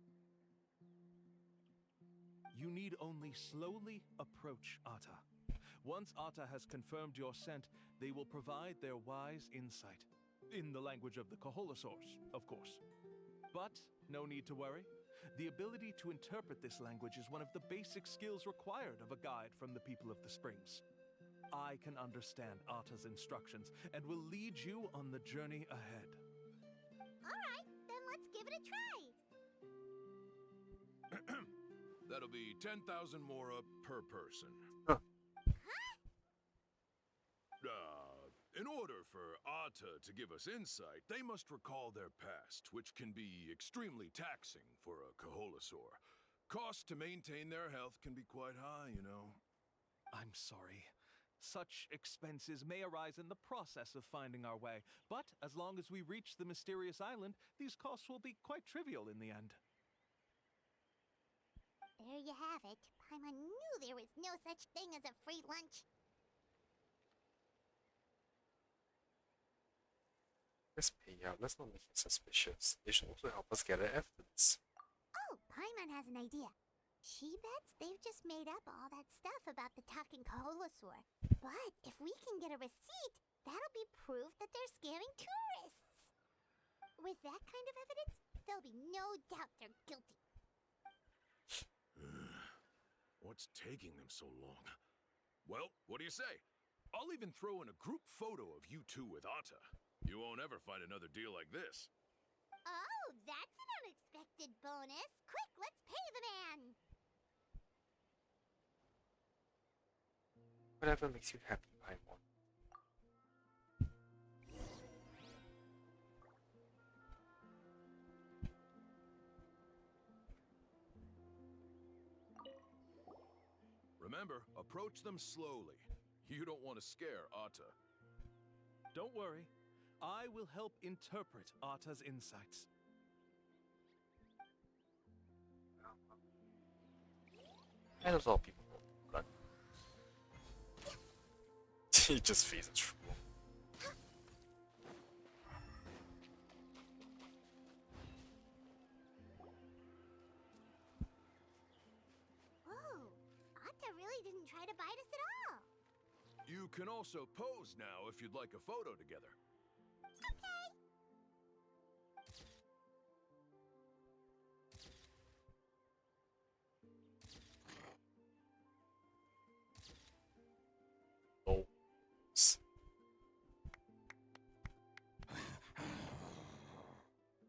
Speaker 7: You need only slowly approach Atta. Once Atta has confirmed your scent, they will provide their wise insight. In the language of the Koholosaurs, of course. But no need to worry. The ability to interpret this language is one of the basic skills required of a guide from the people of the Springs. I can understand Atta's instructions and will lead you on the journey ahead.
Speaker 6: Alright, then let's give it a try.
Speaker 2: That'll be 10,000 mora per person.
Speaker 1: Huh.
Speaker 2: In order for Atta to give us insight, they must recall their past, which can be extremely taxing for a Koholosaur. Costs to maintain their health can be quite high, you know.
Speaker 7: I'm sorry. Such expenses may arise in the process of finding our way, but as long as we reach the mysterious island, these costs will be quite trivial in the end.
Speaker 6: There you have it. Paimon knew there was no such thing as a free lunch.
Speaker 1: Let's pay out. Let's not make him suspicious. They should also help us gather evidence.
Speaker 6: Oh, Paimon has an idea. She bets they've just made up all that stuff about the talking Kaholosaur. But if we can get a receipt, that'll be proof that they're scamming tourists. With that kind of evidence, there'll be no doubt they're guilty.
Speaker 2: What's taking them so long? Well, what do you say? I'll even throw in a group photo of you two with Atta. You won't ever find another deal like this.
Speaker 6: Oh, that's an unexpected bonus. Quick, let's pay the man.
Speaker 1: Whatever makes you happy, Paimon.
Speaker 2: Remember, approach them slowly. You don't want to scare Atta.
Speaker 7: Don't worry. I will help interpret Atta's insights.
Speaker 1: And there's a lot of people run. He just faces through.
Speaker 6: Whoa, Atta really didn't try to bite us at all.
Speaker 2: You can also pose now if you'd like a photo together.
Speaker 6: Okay.
Speaker 1: Oh.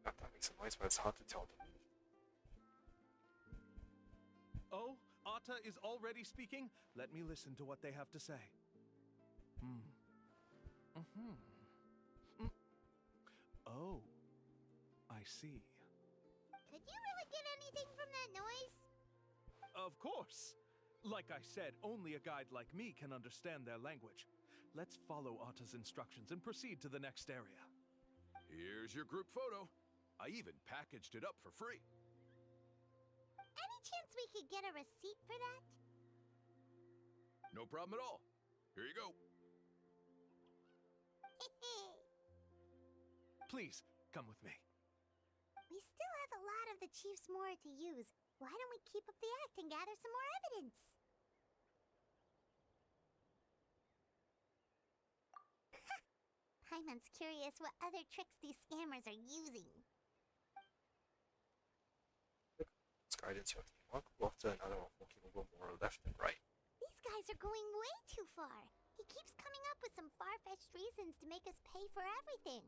Speaker 1: That makes a noise, but it's hard to tell them.
Speaker 7: Oh, Atta is already speaking? Let me listen to what they have to say. Oh, I see.
Speaker 6: Could you really get anything from that noise?
Speaker 7: Of course! Like I said, only a guide like me can understand their language. Let's follow Atta's instructions and proceed to the next area.
Speaker 2: Here's your group photo. I even packaged it up for free.
Speaker 6: Any chance we could get a receipt for that?
Speaker 2: No problem at all. Here you go.
Speaker 7: Please, come with me.
Speaker 6: We still have a lot of the Chief's more to use. Why don't we keep up the act and gather some more evidence? Paimon's curious what other tricks these scammers are using.
Speaker 1: It's guidance your teamwork. Go after another one walking over more left and right.
Speaker 6: These guys are going way too far. He keeps coming up with some far-fetched reasons to make us pay for everything.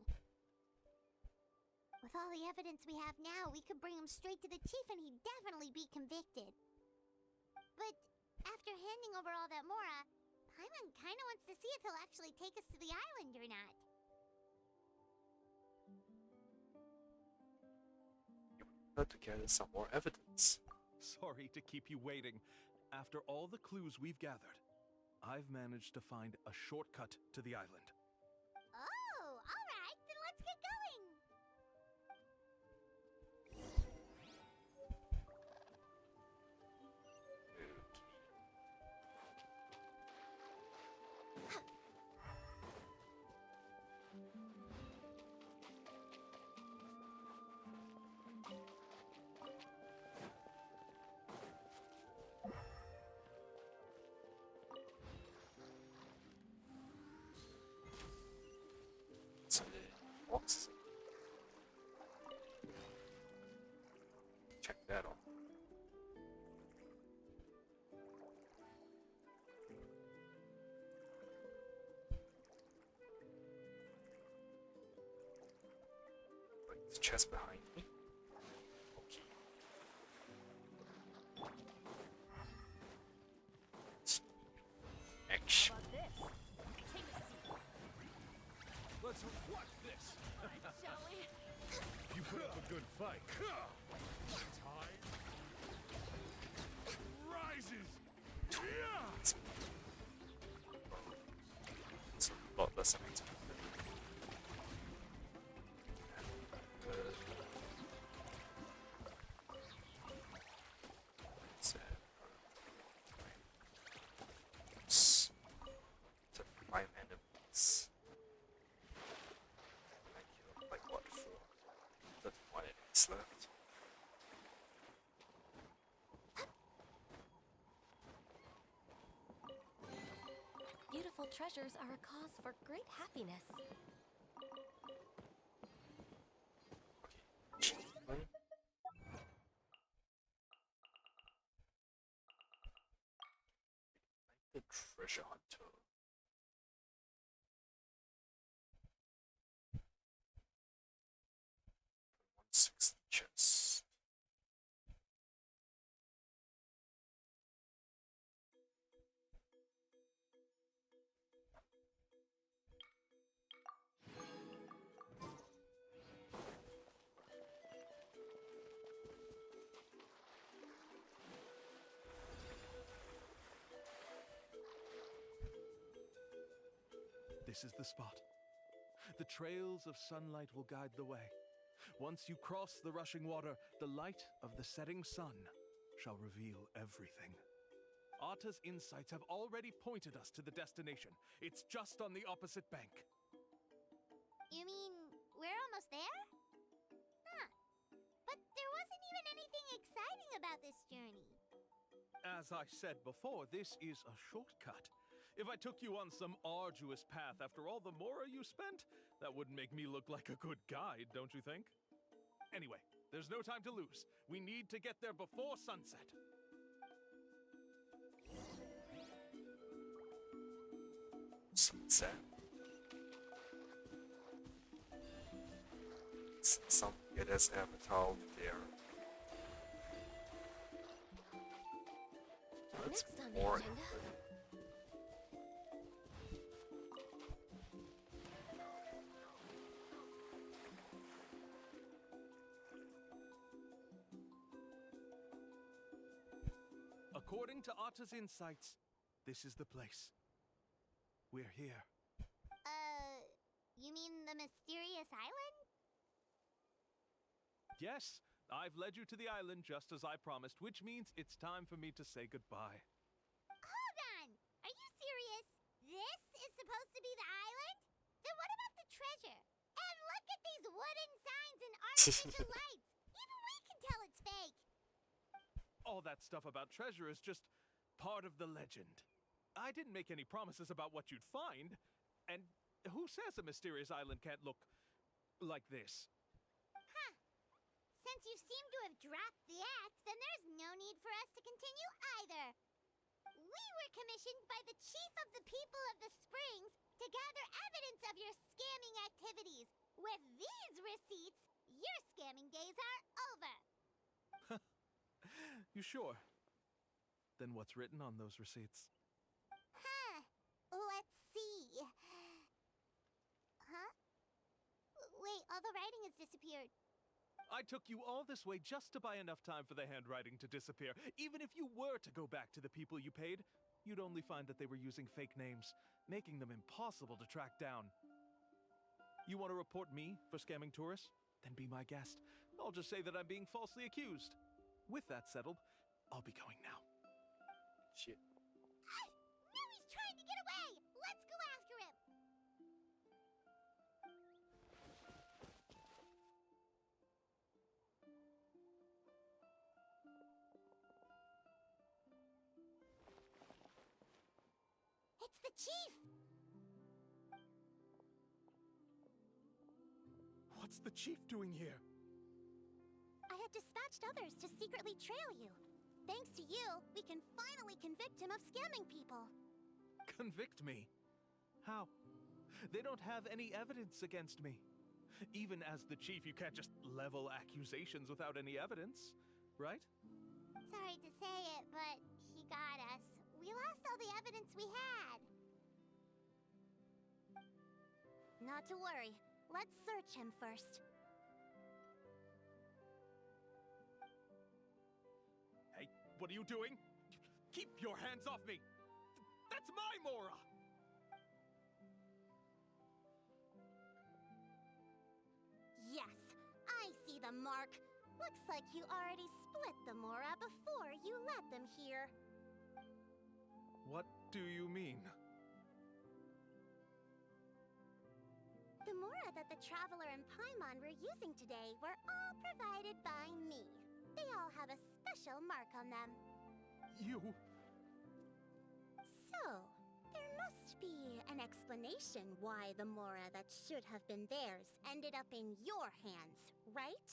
Speaker 6: With all the evidence we have now, we could bring him straight to the chief and he'd definitely be convicted. But after handing over all that Mora, Paimon kinda wants to see if he'll actually take us to the island or not.
Speaker 1: To gather some more evidence.
Speaker 7: Sorry to keep you waiting. After all the clues we've gathered, I've managed to find a shortcut to the island.
Speaker 6: Oh, alright, then let's get going!
Speaker 1: So the boxes. Check that out. Wait, the chest behind me. Okay. Action.
Speaker 2: Let's watch this.
Speaker 6: Shall we?
Speaker 2: You put up a good fight. Tide rises.
Speaker 1: It's a lot less than expected. To 5 enemies. Thank you.
Speaker 4: treasures are a cause for great happiness.
Speaker 1: Achievement. The treasure hunter. 160 chest.
Speaker 7: This is the spot. The trails of sunlight will guide the way. Once you cross the rushing water, the light of the setting sun shall reveal everything. Atta's insights have already pointed us to the destination. It's just on the opposite bank.
Speaker 6: You mean we're almost there? Huh. But there wasn't even anything exciting about this journey.
Speaker 7: As I said before, this is a shortcut. If I took you on some arduous path after all the mora you spent, that wouldn't make me look like a good guide, don't you think? Anyway, there's no time to lose. We need to get there before sunset.
Speaker 1: Sunset. Some there's avatar over there. That's
Speaker 4: Next on the
Speaker 1: more.
Speaker 4: agenda.
Speaker 7: According to Atta's insights, this is the place. We're here.
Speaker 6: You mean the mysterious island?
Speaker 7: Yes, I've led you to the island just as I promised, which means it's time for me to say goodbye.
Speaker 6: Hold on! Are you serious? This is supposed to be the island? Then what about the treasure? And look at these wooden signs and artificial lights! Even we can tell it's fake!
Speaker 7: All that stuff about treasure is just part of the legend. I didn't make any promises about what you'd find. And who says a mysterious island can't look like this?
Speaker 6: Huh. Since you seem to have dropped the act, then there's no need for us to continue either. We were commissioned by the chief of the people of the Springs to gather evidence of your scamming activities. With these receipts, your scamming days are over.
Speaker 7: You sure? Then what's written on those receipts?
Speaker 6: Huh. Let's see. Huh? Wait, all the writing has disappeared.
Speaker 7: I took you all this way just to buy enough time for the handwriting to disappear. Even if you were to go back to the people you paid, you'd only find that they were using fake names, making them impossible to track down. You want to report me for scamming tourists? Then be my guest. I'll just say that I'm being falsely accused. With that settled, I'll be going now.
Speaker 1: Shit.
Speaker 6: No, he's trying to get away! Let's go after him! It's the chief!
Speaker 7: What's the chief doing here?
Speaker 3: I had dispatched others to secretly trail you. Thanks to you, we can finally convict him of scamming people.
Speaker 7: Convict me? How? They don't have any evidence against me. Even as the chief, you can't just level accusations without any evidence, right?
Speaker 6: Sorry to say it, but he got us. We lost all the evidence we had.
Speaker 3: Not to worry. Let's search him first.
Speaker 7: Hey, what are you doing? Keep your hands off me! That's my Mora!
Speaker 3: Yes, I see the mark. Looks like you already split the Mora before you led them here.
Speaker 7: What do you mean?
Speaker 3: The Mora that the Traveler and Paimon were using today were all provided by me. They all have a special mark on them.
Speaker 7: You...
Speaker 3: So, there must be an explanation why the Mora that should have been theirs ended up in your hands, right?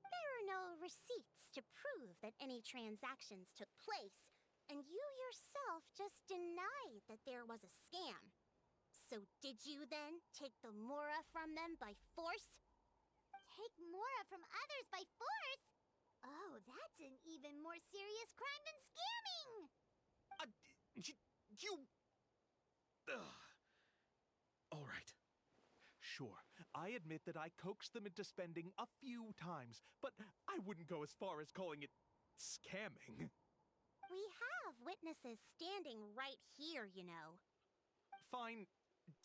Speaker 3: There are no receipts to prove that any transactions took place, and you yourself just denied that there was a scam. So did you then take the Mora from them by force?
Speaker 6: Take Mora from others by force? Oh, that's an even more serious crime than scamming!
Speaker 7: You... Ugh. All right. Sure, I admit that I coaxed them into spending a few times, but I wouldn't go as far as calling it scamming.
Speaker 3: We have witnesses standing right here, you know.
Speaker 7: Fine.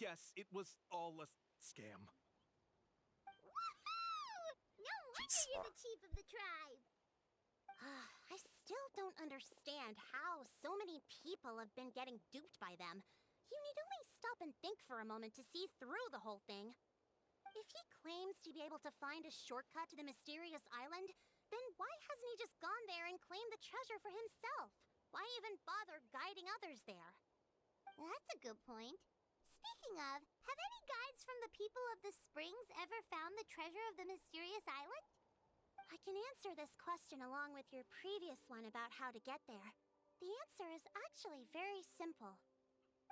Speaker 7: Yes, it was all a scam.
Speaker 6: Woohoo! No wonder you're the chief of the tribe!
Speaker 3: I still don't understand how so many people have been getting duped by them. You need only stop and think for a moment to see through the whole thing. If he claims to be able to find a shortcut to the mysterious island, then why hasn't he just gone there and claimed the treasure for himself? Why even bother guiding others there?
Speaker 6: That's a good point. Speaking of, have any guides from the people of the springs ever found the treasure of the mysterious island?
Speaker 3: I can answer this question along with your previous one about how to get there. The answer is actually very simple.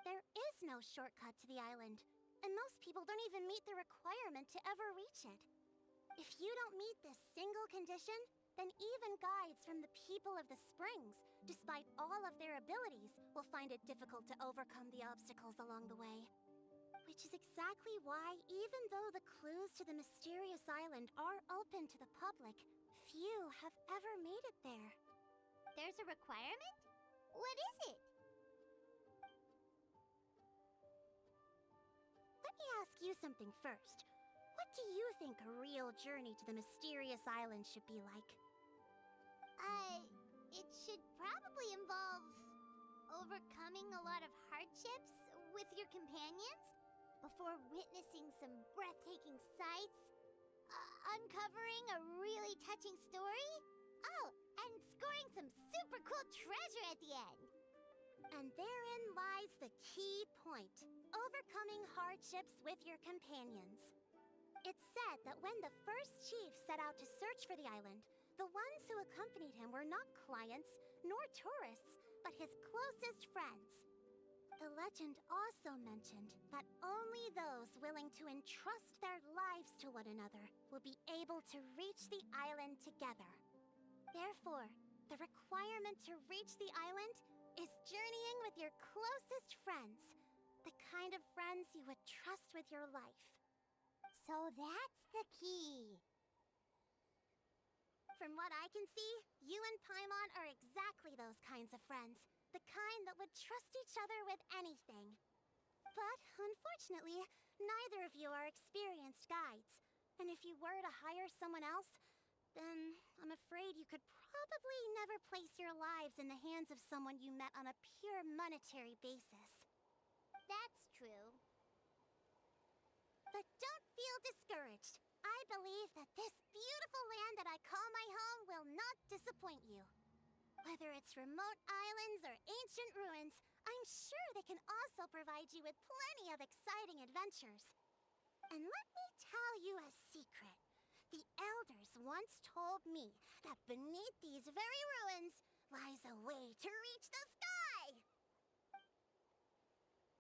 Speaker 3: There is no shortcut to the island, and most people don't even meet the requirement to ever reach it. If you don't meet this single condition, then even guides from the people of the springs, despite all of their abilities, will find it difficult to overcome the obstacles along the way. Which is exactly why, even though the clues to the mysterious island are open to the public, few have ever made it there.
Speaker 6: There's a requirement? What is it?
Speaker 3: Let me ask you something first. What do you think a real journey to the mysterious island should be like?
Speaker 6: It should probably involve overcoming a lot of hardships with your companions before witnessing some breathtaking sights, uncovering a really touching story, oh, and scoring some super cool treasure at the end.
Speaker 3: And therein lies the key point: overcoming hardships with your companions. It's said that when the first chief set out to search for the island, the ones who accompanied him were not clients nor tourists, but his closest friends. The legend also mentioned that only those willing to entrust their lives to one another will be able to reach the island together. Therefore, the requirement to reach the island is journeying with your closest friends, the kind of friends you would trust with your life.
Speaker 6: So that's the key.
Speaker 3: From what I can see, you and Paimon are exactly those kinds of friends. The kind that would trust each other with anything. But, unfortunately, neither of you are experienced guides. And if you were to hire someone else, then I'm afraid you could probably never place your lives in the hands of someone you met on a pure monetary basis.
Speaker 6: That's true.
Speaker 3: But don't feel discouraged. I believe that this beautiful land that I call my home will not disappoint you. Whether it's remote islands or ancient ruins, I'm sure they can also provide you with plenty of exciting adventures. And let me tell you a secret. The elders once told me that beneath these very ruins lies a way to reach the sky!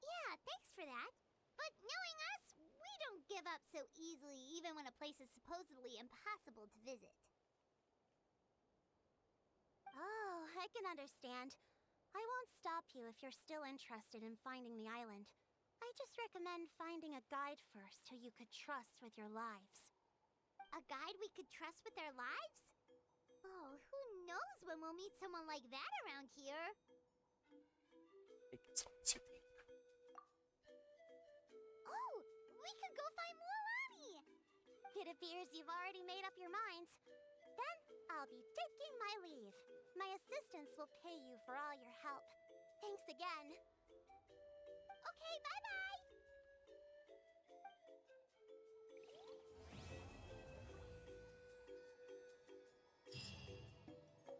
Speaker 6: Yeah, thanks for that. But knowing us, we don't give up so easily even when a place is supposedly impossible to visit.
Speaker 3: Oh, I can understand. I won't stop you if you're still interested in finding the island. I just recommend finding a guide first who you could trust with your lives.
Speaker 6: A guide we could trust with our lives? Oh, who knows when we'll meet someone like that around here?
Speaker 1: I think it's always you think.
Speaker 6: Oh, we could go find Mualani!
Speaker 3: It appears you've already made up your minds. Then I'll be taking my leave. My assistants will pay you for all your help. Thanks again.
Speaker 6: Okay, bye-bye!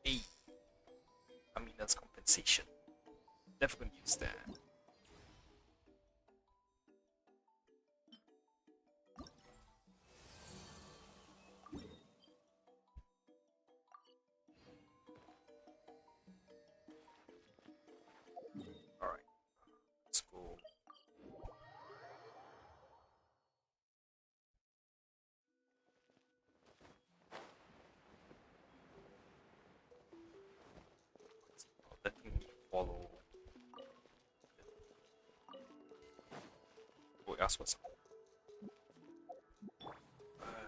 Speaker 1: Hey, I mean that's compensation. Never gonna use that. That's what's up.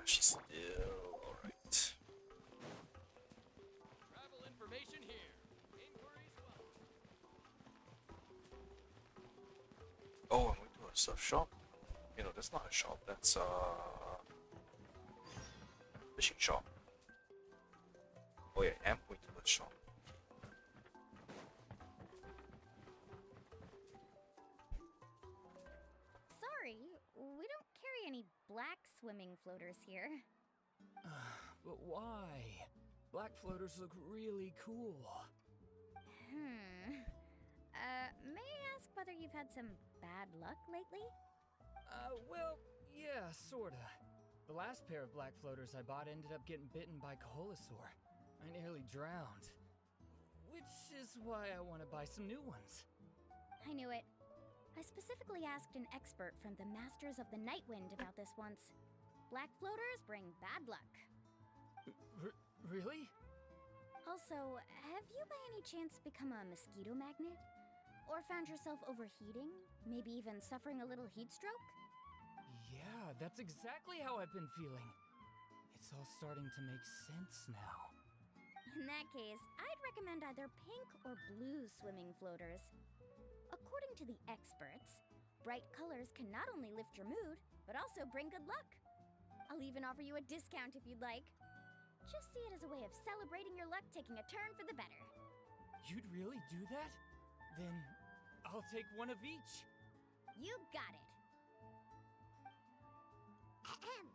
Speaker 1: She's still alright.
Speaker 5: Travel information here. Inquiries welcome.
Speaker 1: Oh, I'm going to a surf shop. You know, that's not a shop. That's a fishing shop. Oh yeah, I am going to the shop.
Speaker 8: Sorry, we don't carry any black swimming floaters here.
Speaker 5: But why? Black floaters look really cool.
Speaker 8: May I ask whether you've had some bad luck lately?
Speaker 5: Well, yeah, sorta. The last pair of black floaters I bought ended up getting bitten by Koholosaur. I nearly drowned. Which is why I want to buy some new ones.
Speaker 8: I knew it. I specifically asked an expert from the Masters of the Night Wind about this once. Black floaters bring bad luck.
Speaker 5: Really?
Speaker 8: Also, have you by any chance become a mosquito magnet? Or found yourself overheating? Maybe even suffering a little heat stroke?
Speaker 5: Yeah, that's exactly how I've been feeling. It's all starting to make sense now.
Speaker 8: In that case, I'd recommend either pink or blue swimming floaters. According to the experts, bright colors can not only lift your mood, but also bring good luck. I'll even offer you a discount if you'd like. Just see it as a way of celebrating your luck taking a turn for the better.
Speaker 5: You'd really do that? Then I'll take one of each.
Speaker 8: You got it.
Speaker 3: Ahem.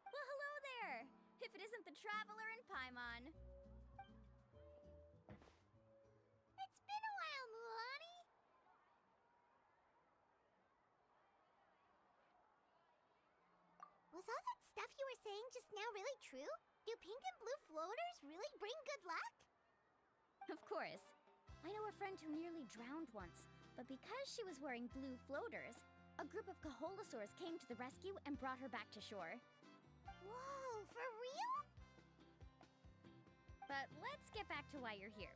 Speaker 8: Well, hello there! If it isn't the Traveler in Paimon.
Speaker 3: It's been a while, Mulan. Was all that stuff you were saying just now really true? Do pink and blue floaters really bring good luck?
Speaker 8: Of course. I know a friend who nearly drowned once, but because she was wearing blue floaters, a group of Koholosaurs came to the rescue and brought her back to shore.
Speaker 3: Whoa, for real?
Speaker 8: But let's get back to why you're here.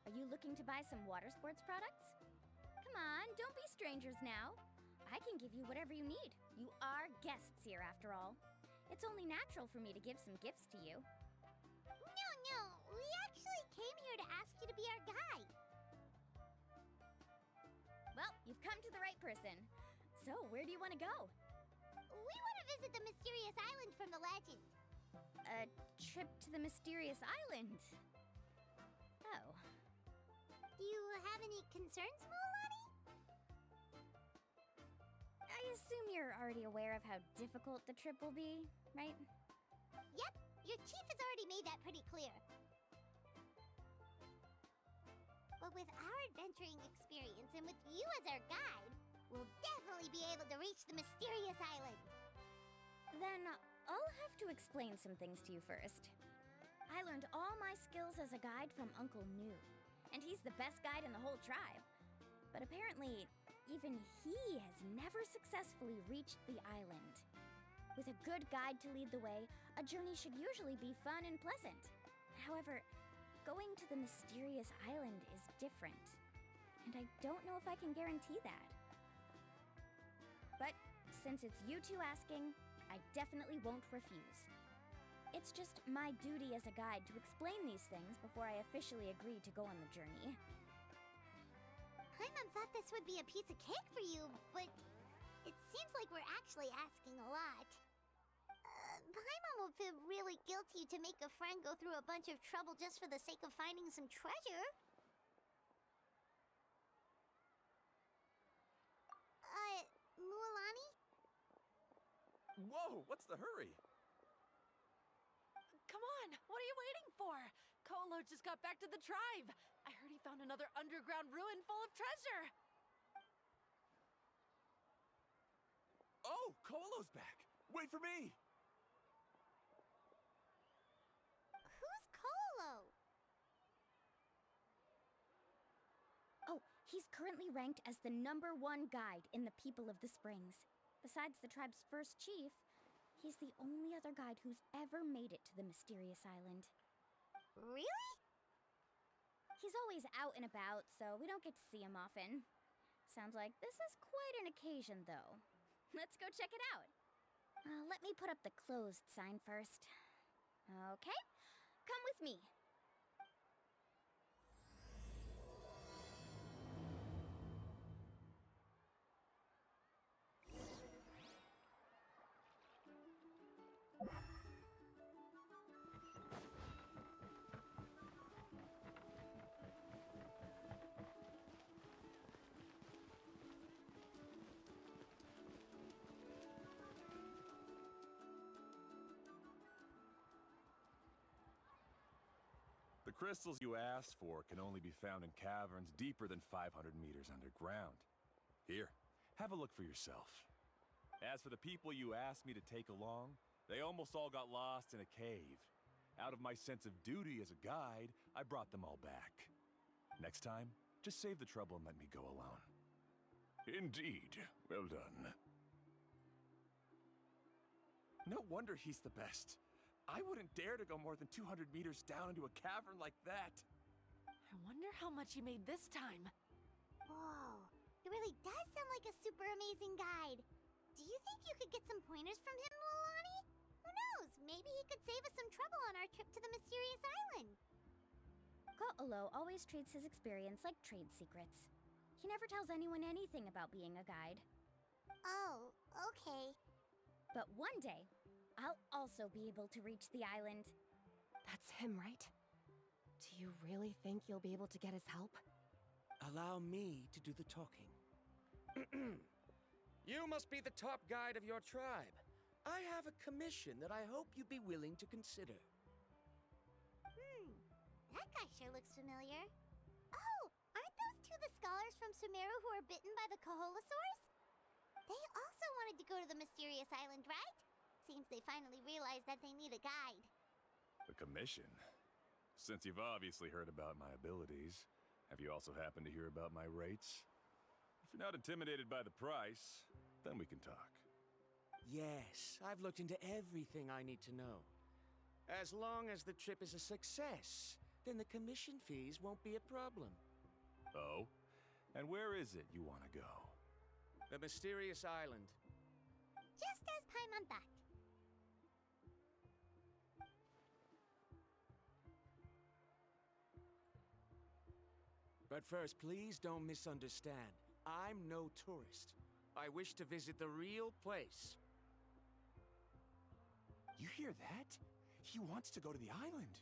Speaker 8: Are you looking to buy some water sports products? Come on, don't be strangers now. I can give you whatever you need. You are guests here, after all. It's only natural for me to give some gifts to you.
Speaker 3: No, we actually came here to ask you to be our guide.
Speaker 8: Well, you've come to the right person. So, where do you want to go?
Speaker 3: We want to visit the mysterious island from the legend.
Speaker 8: A trip to the mysterious island. Oh.
Speaker 3: Do you have any concerns, Mulan?
Speaker 8: I assume you're already aware of how difficult the trip will be, right?
Speaker 3: Yep, your chief has already made that pretty clear. But with our adventuring experience and with you as our guide, we'll definitely be able to reach the mysterious island.
Speaker 8: Then I'll have to explain some things to you first. I learned all my skills as a guide from Uncle Nu, and he's the best guide in the whole tribe. But apparently, even he has never successfully reached the island. With a good guide to lead the way, a journey should usually be fun and pleasant. However, going to the mysterious island is different, and I don't know if I can guarantee that. But since it's you two asking, I definitely won't refuse. It's just my duty as a guide to explain these things before I officially agree to go on the journey.
Speaker 3: Paimon thought this would be a piece of cake for you, but it seems like we're actually asking a lot. Paimon will feel really guilty to make a friend go through a bunch of trouble just for the sake of finding some treasure. Mulan?
Speaker 5: Whoa, what's the hurry?
Speaker 9: Come on, what are you waiting for? Kolo just got back to the tribe. I heard he found another underground ruin full of treasure.
Speaker 7: Oh, Kolo's back. Wait for me.
Speaker 3: Who's Kolo?
Speaker 8: Oh, he's currently ranked as the #1 guide in the People of the Springs. Besides the tribe's first chief, he's the only other guide who's ever made it to the mysterious island.
Speaker 3: Really?
Speaker 8: He's always out and about, so we don't get to see him often. Sounds like this is quite an occasion, though. Let's go check it out. Let me put up the closed sign first. Okay, come with me.
Speaker 10: The crystals you asked for can only be found in caverns deeper than 500 meters underground. Here, have a look for yourself. As for the people you asked me to take along, they almost all got lost in a cave. Out of my sense of duty as a guide, I brought them all back. Next time, just save the trouble and let me go alone. Indeed. Well done. No wonder he's the best. I wouldn't dare to go more than 200 meters down into a cavern like that.
Speaker 9: I wonder how much he made this time.
Speaker 6: Whoa, it really does sound like a super amazing guide. Do you think you could get some pointers from him, Lolani? Who knows? Maybe he could save us some trouble on our trip to the mysterious island.
Speaker 8: Ko'olo always treats his experience like trade secrets. He never tells anyone anything about being a guide.
Speaker 6: Oh, okay.
Speaker 8: But one day, I'll also be able to reach the island.
Speaker 4: That's him, right? Do you really think you'll be able to get his help?
Speaker 5: Allow me to do the talking. You must be the top guide of your tribe. I have a commission that I hope you'd be willing to consider.
Speaker 6: That guy sure looks familiar. Oh, aren't those two the scholars from Sumeru who are bitten by the Kaholasaurs? They also wanted to go to the mysterious island, right? Seems they finally realized that they need a guide.
Speaker 10: The commission? Since you've obviously heard about my abilities, have you also happened to hear about my rates? If you're not intimidated by the price, then we can talk.
Speaker 5: Yes, I've looked into everything I need to know. As long as the trip is a success, then the commission fees won't be a problem.
Speaker 10: Oh? And where is it you want to go?
Speaker 5: The mysterious island.
Speaker 6: Just as Paimon thought.
Speaker 5: But first, please don't misunderstand. I'm no tourist. I wish to visit the real place.
Speaker 10: You hear that? He wants to go to the island.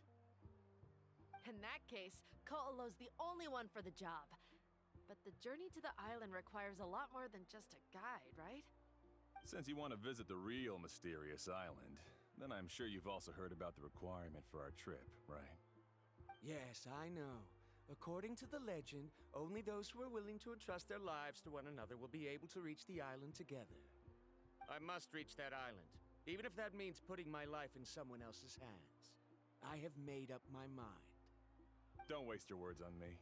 Speaker 9: In that case, Ko'olo's the only one for the job. But the journey to the island requires a lot more than just a guide, right?
Speaker 10: Since you want to visit the real mysterious island, then I'm sure you've also heard about the requirement for our trip, right?
Speaker 5: Yes, I know. According to the legend, only those who are willing to entrust their lives to one another will be able to reach the island together. I must reach that island, even if that means putting my life in someone else's hands. I have made up my mind.
Speaker 10: Don't waste your words on me.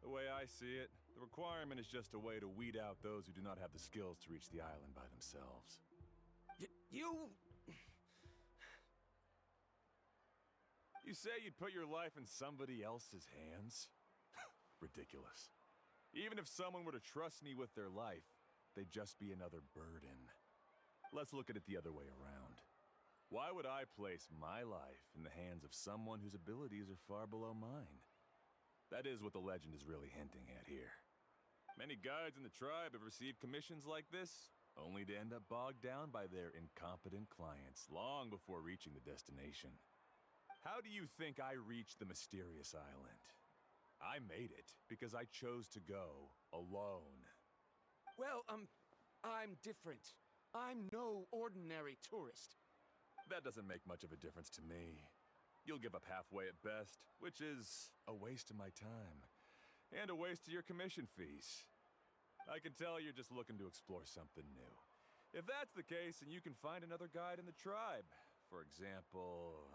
Speaker 10: The way I see it, the requirement is just a way to weed out those who do not have the skills to reach the island by themselves.
Speaker 5: You...
Speaker 10: You say you'd put your life in somebody else's hands? Ridiculous. Even if someone were to trust me with their life, they'd just be another burden. Let's look at it the other way around. Why would I place my life in the hands of someone whose abilities are far below mine? That is what the legend is really hinting at here. Many guides in the tribe have received commissions like this, only to end up bogged down by their incompetent clients long before reaching the destination. How do you think I reached the mysterious island? I made it because I chose to go alone.
Speaker 5: Well, I'm different. I'm no ordinary tourist.
Speaker 10: That doesn't make much of a difference to me. You'll give up halfway at best, which is a waste of my time. And a waste of your commission fees. I can tell you're just looking to explore something new. If that's the case, then you can find another guide in the tribe. For example...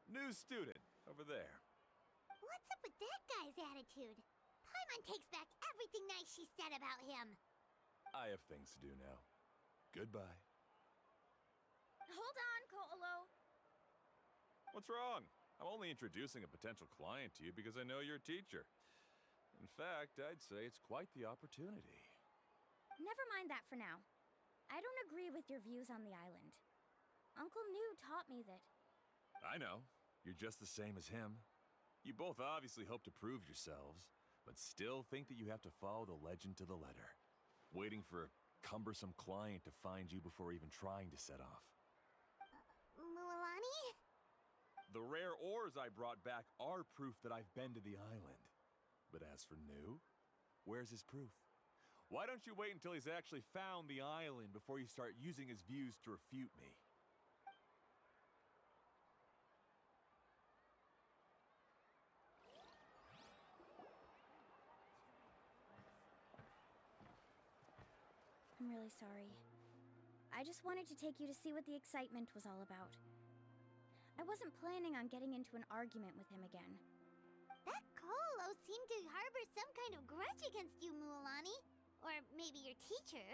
Speaker 10: new student, over there.
Speaker 6: What's up with that guy's attitude? Paimon takes back everything nice she said about him.
Speaker 10: I have things to do now. Goodbye.
Speaker 8: Hold on, Ko'olo.
Speaker 10: What's wrong? I'm only introducing a potential client to you because I know you're a teacher. In fact, I'd say it's quite the opportunity.
Speaker 8: Never mind that for now. I don't agree with your views on the island. Uncle New taught me that.
Speaker 10: I know. You're just the same as him. You both obviously hope to prove yourselves, but still think that you have to follow the legend to the letter, waiting for a cumbersome client to find you before even trying to set off.
Speaker 6: Mualani?
Speaker 10: The rare ores I brought back are proof that I've been to the island. But as for New, where's his proof? Why don't you wait until he's actually found the island before you start using his views to refute me?
Speaker 8: I'm really sorry. I just wanted to take you to see what the excitement was all about. I wasn't planning on getting into an argument with him again.
Speaker 6: That Colo seemed to harbor some kind of grudge against you, Mualani. Or maybe your teacher.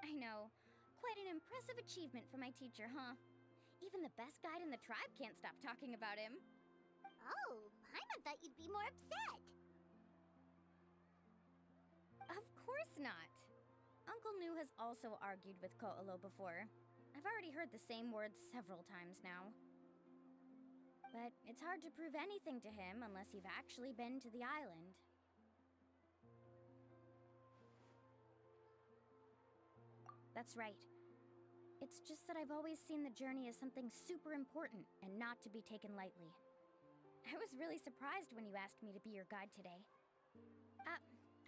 Speaker 8: I know. Quite an impressive achievement for my teacher, huh? Even the best guide in the tribe can't stop talking about him.
Speaker 6: Oh, Paimon thought you'd be more upset.
Speaker 8: Of course not. Uncle Nu has also argued with Ko'olo before. I've already heard the same words several times now. But it's hard to prove anything to him unless you've actually been to the island. That's right. It's just that I've always seen the journey as something super important and not to be taken lightly. I was really surprised when you asked me to be your guide today.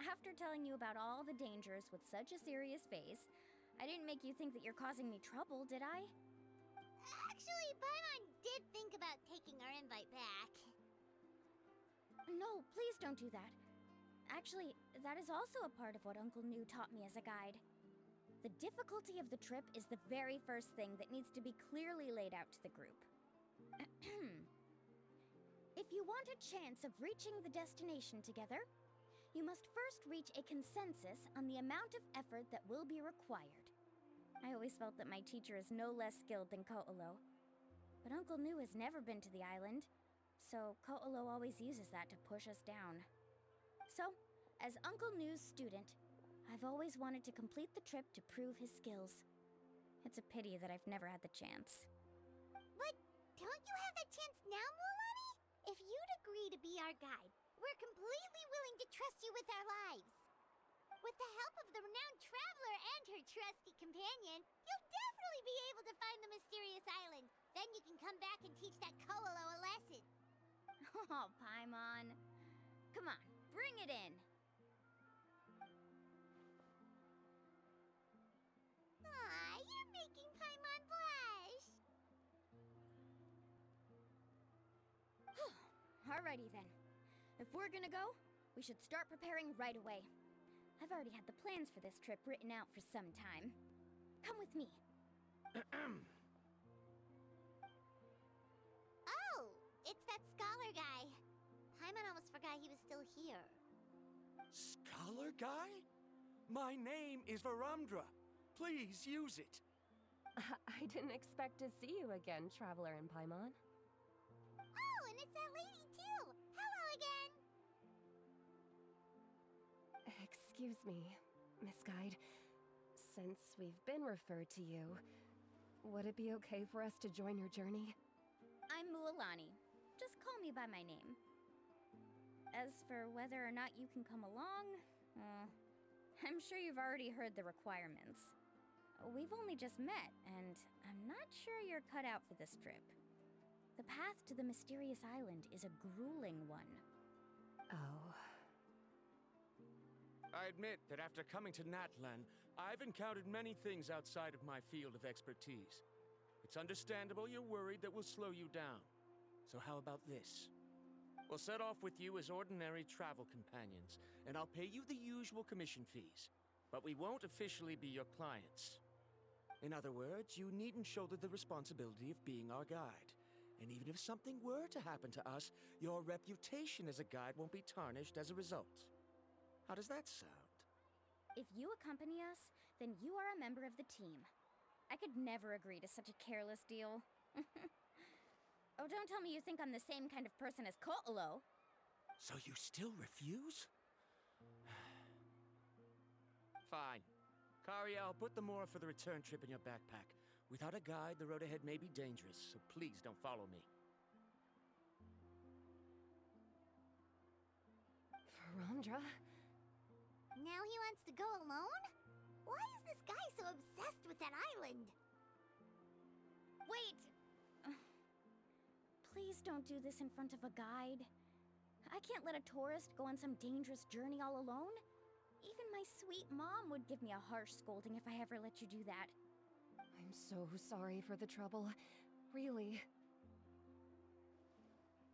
Speaker 8: After telling you about all the dangers with such a serious face, I didn't make you think that you're causing me trouble, did I?
Speaker 6: Actually, Paimon did think about taking our invite back.
Speaker 8: No, please don't do that. Actually, that is also a part of what Uncle Nu taught me as a guide. The difficulty of the trip is the very first thing that needs to be clearly laid out to the group. If you want a chance of reaching the destination together, you must first reach a consensus on the amount of effort that will be required. I always felt that my teacher is no less skilled than Ko'olo. But Uncle Nu has never been to the island, so Ko'olo always uses that to push us down. So, as Uncle Nu's student, I've always wanted to complete the trip to prove his skills. It's a pity that I've never had the chance.
Speaker 6: But don't you have that chance now, Mualani? If you'd agree to be our guide, we're completely willing to trust you with our lives. With the help of the renowned traveler and her trusty companion, you'll definitely be able to find the mysterious island. Then you can come back and teach that Ko'olo a lesson.
Speaker 8: Oh, Paimon. Come on, bring it in.
Speaker 6: Aw, you're making Paimon blush.
Speaker 8: Alrighty then. If we're gonna go, we should start preparing right away. I've already had the plans for this trip written out for some time. Come with me.
Speaker 6: Oh, it's that scholar guy. Paimon almost forgot he was still here.
Speaker 5: Scholar guy? My name is Varamdra. Please use it.
Speaker 4: I didn't expect to see you again, Traveler and Paimon.
Speaker 6: Oh, and it's that lady too. Hello again.
Speaker 4: Excuse me, Miss Guide. Since we've been referred to you, would it be okay for us to join your journey?
Speaker 8: I'm Mualani. Just call me by my name. As for whether or not you can come along, I'm sure you've already heard the requirements. We've only just met, and I'm not sure you're cut out for this trip. The path to the mysterious island is a grueling one.
Speaker 4: Oh.
Speaker 5: I admit that after coming to Natlan, I've encountered many things outside of my field of expertise. It's understandable you're worried that we'll slow you down. So how about this? We'll set off with you as ordinary travel companions, and I'll pay you the usual commission fees. But we won't officially be your clients. In other words, you needn't shoulder the responsibility of being our guide. And even if something were to happen to us, your reputation as a guide won't be tarnished as a result. How does that sound?
Speaker 8: If you accompany us, then you are a member of the team. I could never agree to such a careless deal. Oh, don't tell me you think I'm the same kind of person as Ko'olo.
Speaker 5: So you still refuse? Fine. Kariel, put the Mora for the return trip in your backpack. Without a guide, the road ahead may be dangerous, so please don't follow me.
Speaker 4: Verandra?
Speaker 6: Now he wants to go alone? Why is this guy so obsessed with that island?
Speaker 8: Wait! Please don't do this in front of a guide. I can't let a tourist go on some dangerous journey all alone. Even my sweet mom would give me a harsh scolding if I ever let you do that.
Speaker 4: I'm so sorry for the trouble. Really.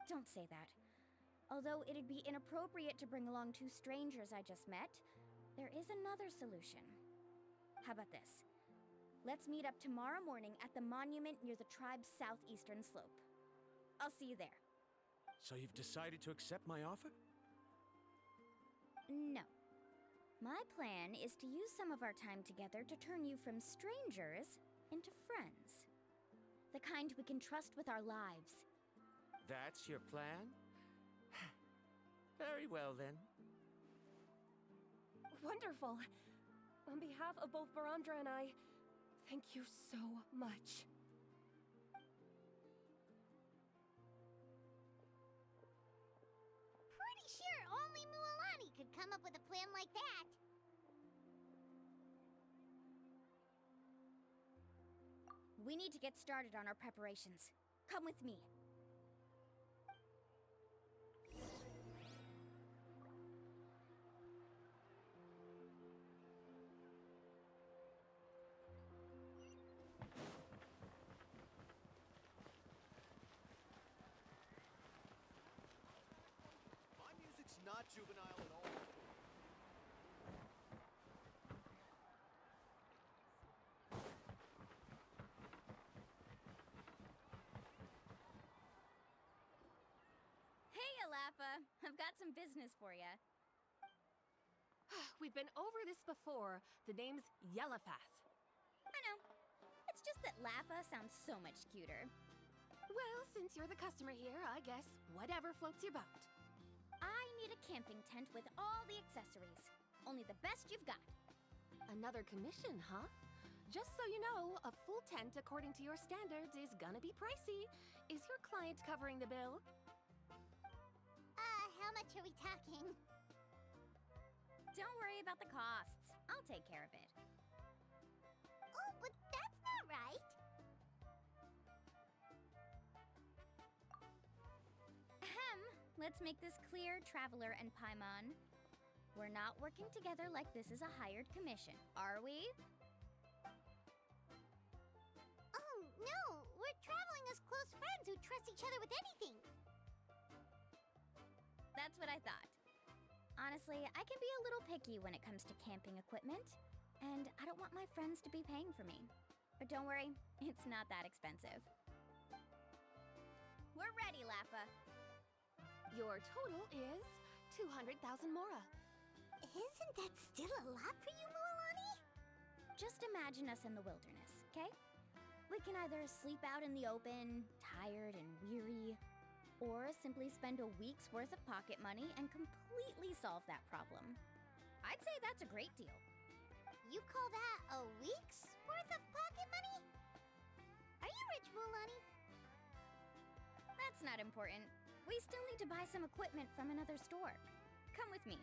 Speaker 8: Don't say that. Although it'd be inappropriate to bring along two strangers I just met, there is another solution. How about this? Let's meet up tomorrow morning at the monument near the tribe's southeastern slope. I'll see you there.
Speaker 5: So you've decided to accept my offer?
Speaker 8: No. My plan is to use some of our time together to turn you from strangers into friends. The kind we can trust with our lives.
Speaker 5: That's your plan? Very well, then.
Speaker 4: Wonderful. On behalf of both Verandra and I, thank you so much.
Speaker 6: Pretty sure only Mualani could come up with a plan like that.
Speaker 8: We need to get started on our preparations. Come with me.
Speaker 11: My music's not juvenile at all.
Speaker 8: Hey, Alafa! I've got some business for you.
Speaker 9: We've been over this before. The name's Yellowpath.
Speaker 8: I know. It's just that Lafa sounds so much cuter.
Speaker 9: Well, since you're the customer here, I guess whatever floats your boat.
Speaker 8: I need a camping tent with all the accessories. Only the best you've got.
Speaker 9: Another commission, huh? Just so you know, a full tent according to your standards is gonna be pricey. Is your client covering the bill?
Speaker 6: How much are we talking?
Speaker 8: Don't worry about the costs. I'll take care of it.
Speaker 6: Oh, but that's not right.
Speaker 8: Ahem. Let's make this clear, Traveler and Paimon. We're not working together like this is a hired commission, are we?
Speaker 6: Oh, no! We're traveling as close friends who trust each other with anything.
Speaker 8: That's what I thought. Honestly, I can be a little picky when it comes to camping equipment, and I don't want my friends to be paying for me. But don't worry, it's not that expensive. We're ready, Lafa.
Speaker 9: Your total is 200,000 Mora.
Speaker 6: Isn't that still a lot for you, Mualani?
Speaker 8: Just imagine us in the wilderness, okay? We can either sleep out in the open, tired and weary, or simply spend a week's worth of pocket money and completely solve that problem. I'd say that's a great deal.
Speaker 6: You call that a week's worth of pocket money? Are you rich, Mualani?
Speaker 8: That's not important. We still need to buy some equipment from another store. Come with me.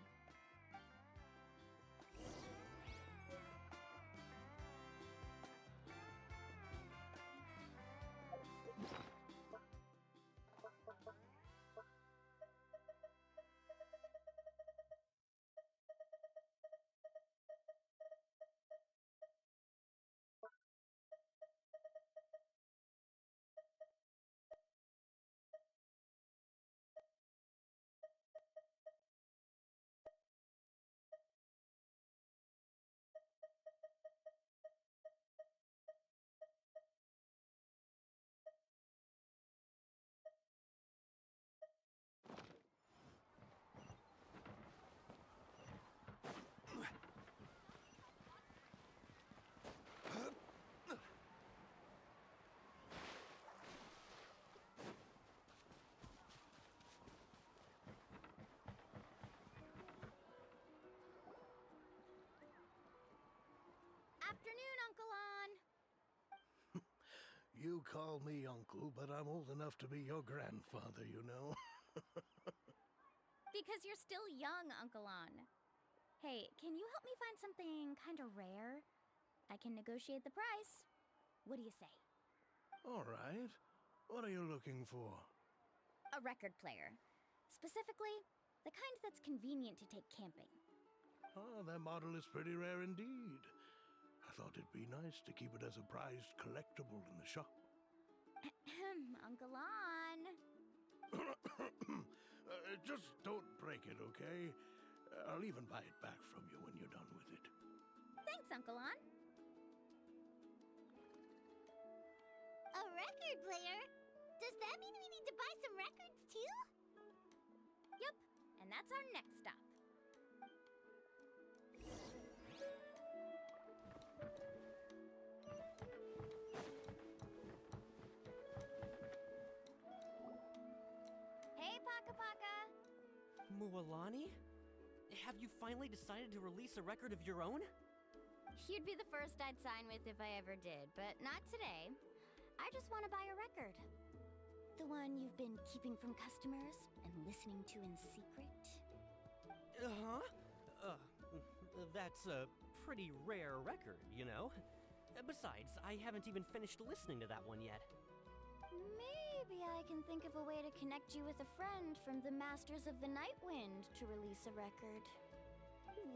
Speaker 12: You call me uncle, but I'm old enough to be your grandfather, you know.
Speaker 8: Because you're still young, Uncle On. Hey, can you help me find something kind of rare? I can negotiate the price. What do you say?
Speaker 12: All right. What are you looking for?
Speaker 8: A record player. Specifically, the kind that's convenient to take camping.
Speaker 12: Oh, that model is pretty rare indeed. I thought it'd be nice to keep it as a prized collectible in the shop.
Speaker 8: Uncle On.
Speaker 12: Just don't break it, okay? I'll even buy it back from you when you're done with it.
Speaker 8: Thanks, Uncle On.
Speaker 6: A record player? Does that mean we need to buy some records too?
Speaker 8: Yep, and that's our next stop. Hey, Paka Paka!
Speaker 13: Mualani? Have you finally decided to release a record of your own?
Speaker 8: You'd be the first I'd sign with if I ever did, but not today. I just want to buy a record. The one you've been keeping from customers and listening to in secret.
Speaker 13: Uh-huh. That's a pretty rare record, you know? Besides, I haven't even finished listening to that one yet.
Speaker 8: Maybe I can think of a way to connect you with a friend from the Masters of the Night Wind to release a record.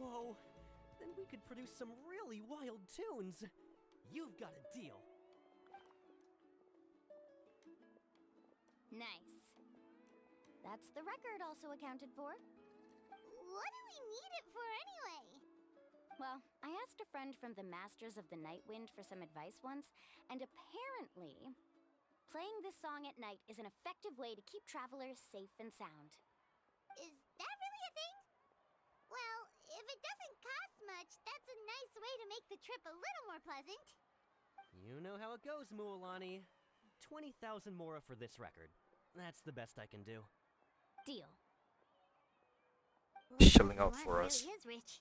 Speaker 13: Whoa, then we could produce some really wild tunes. You've got a deal.
Speaker 8: Nice. That's the record also accounted for.
Speaker 6: What do we need it for anyway?
Speaker 8: Well, I asked a friend from the Masters of the Night Wind for some advice once, and apparently, playing this song at night is an effective way to keep travelers safe and sound.
Speaker 6: Is that really a thing? Well, if it doesn't cost much, that's a nice way to make the trip a little more pleasant.
Speaker 13: You know how it goes, Mualani. 20,000 mora for this record. That's the best I can do.
Speaker 8: Deal.
Speaker 1: Shelling out for
Speaker 6: Mark
Speaker 1: us.
Speaker 6: really is rich.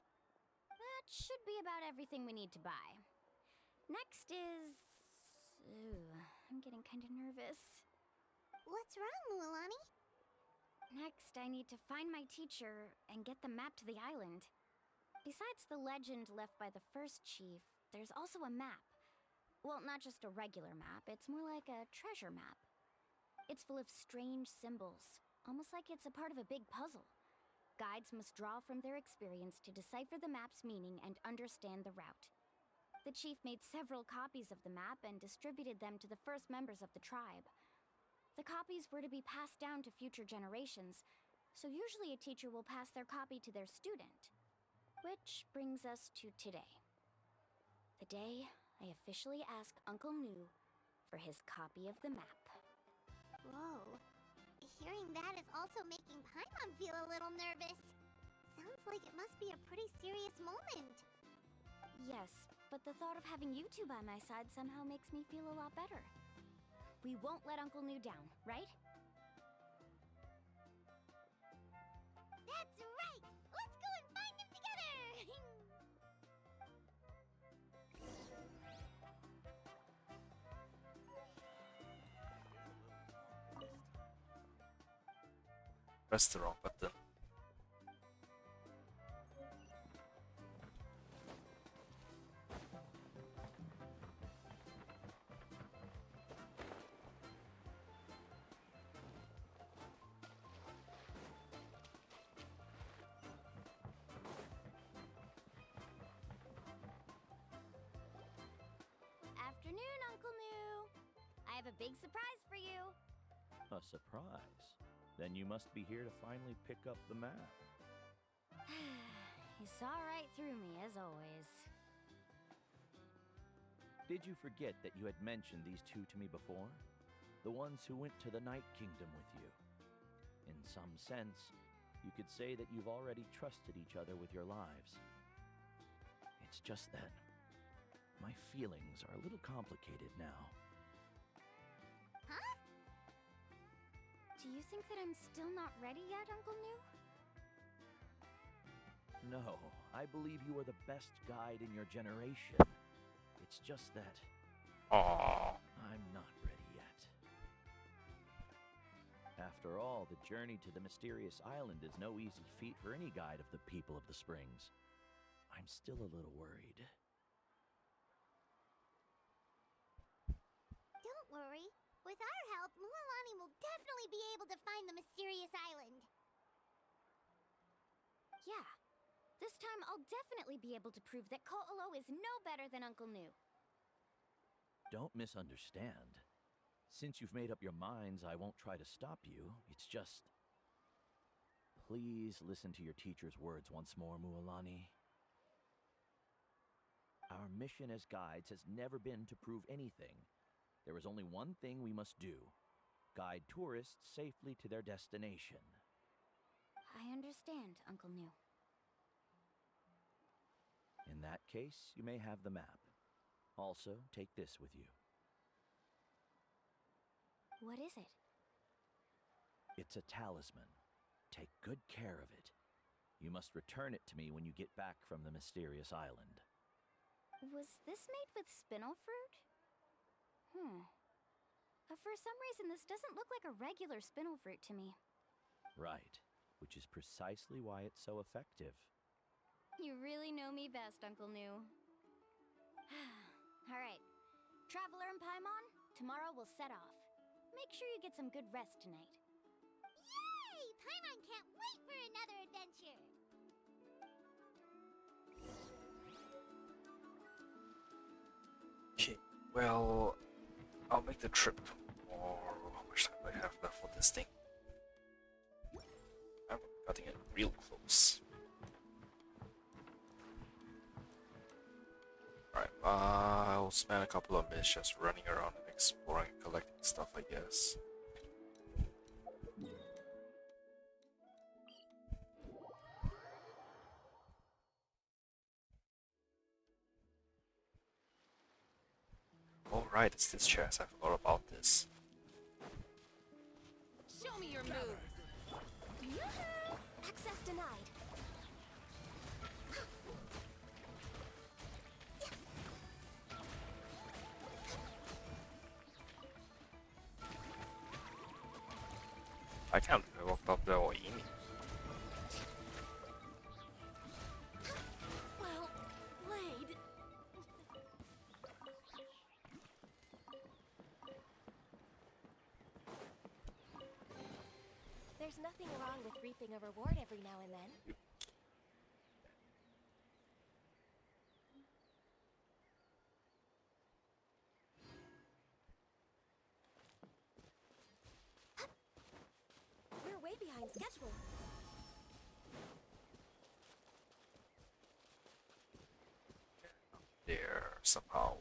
Speaker 8: That should be about everything we need to buy. Next is... I'm getting kind of nervous.
Speaker 6: What's wrong, Mualani?
Speaker 8: Next, I need to find my teacher and get the map to the island. Besides the legend left by the first chief, there's also a map. Well, not just a regular map, it's more like a treasure map. It's full of strange symbols, almost like it's a part of a big puzzle. Guides must draw from their experience to decipher the map's meaning and understand the route. The chief made several copies of the map and distributed them to the first members of the tribe. The copies were to be passed down to future generations, so usually a teacher will pass their copy to their student. Which brings us to today. The day I officially ask Uncle Nu for his copy of the map.
Speaker 6: Whoa. Hearing that is also making Paimon feel a little nervous. Sounds like it must be a pretty serious moment.
Speaker 8: Yes, but the thought of having you two by my side somehow makes me feel a lot better. We won't let Uncle Nu down, right?
Speaker 6: That's right! Let's go and find him together!
Speaker 1: Press the wrong button.
Speaker 8: Afternoon, Uncle Nu. I have a big surprise for you.
Speaker 14: A surprise? Then you must be here to finally pick up the map.
Speaker 8: You saw right through me, as always.
Speaker 14: Did you forget that you had mentioned these two to me before? The ones who went to the Night Kingdom with you. In some sense, you could say that you've already trusted each other with your lives. It's just that my feelings are a little complicated now.
Speaker 6: Huh?
Speaker 8: Do you think that I'm still not ready yet, Uncle Nu?
Speaker 14: No, I believe you are the best guide in your generation. It's just that
Speaker 1: Aww.
Speaker 14: I'm not ready yet. After all, the journey to the mysterious island is no easy feat for any guide of the people of the Springs. I'm still a little worried.
Speaker 6: Don't worry. With our help, Mualani will definitely be able to find the mysterious island.
Speaker 8: Yeah. This time I'll definitely be able to prove that Ko'olo is no better than Uncle Nu.
Speaker 14: Don't misunderstand. Since you've made up your minds, I won't try to stop you. It's just... Please listen to your teacher's words once more, Mualani. Our mission as guides has never been to prove anything. There is only one thing we must do: guide tourists safely to their destination.
Speaker 8: I understand, Uncle Nu.
Speaker 14: In that case, you may have the map. Also, take this with you.
Speaker 8: What is it?
Speaker 14: It's a talisman. Take good care of it. You must return it to me when you get back from the mysterious island.
Speaker 8: Was this made with spinel fruit? For some reason, this doesn't look like a regular spinel fruit to me.
Speaker 14: Right, which is precisely why it's so effective.
Speaker 8: You really know me best, Uncle Nu. Alright, Traveler and Paimon, tomorrow we'll set off. Make sure you get some good rest tonight.
Speaker 6: Yay! Paimon can't wait for another adventure!
Speaker 1: Okay, well, I'll make the trip tomorrow. How much time do I have left for this thing? I'm cutting it real close. Alright, I'll spend a couple of minutes just running around and exploring and collecting stuff, I guess. Alright, it's this chest. I forgot about this.
Speaker 9: Show me your moves.
Speaker 4: Access denied.
Speaker 1: I can't walk up there or aiming.
Speaker 9: Well played.
Speaker 4: There's nothing wrong with reaping a reward every now and then. We're way behind schedule.
Speaker 1: There, somehow.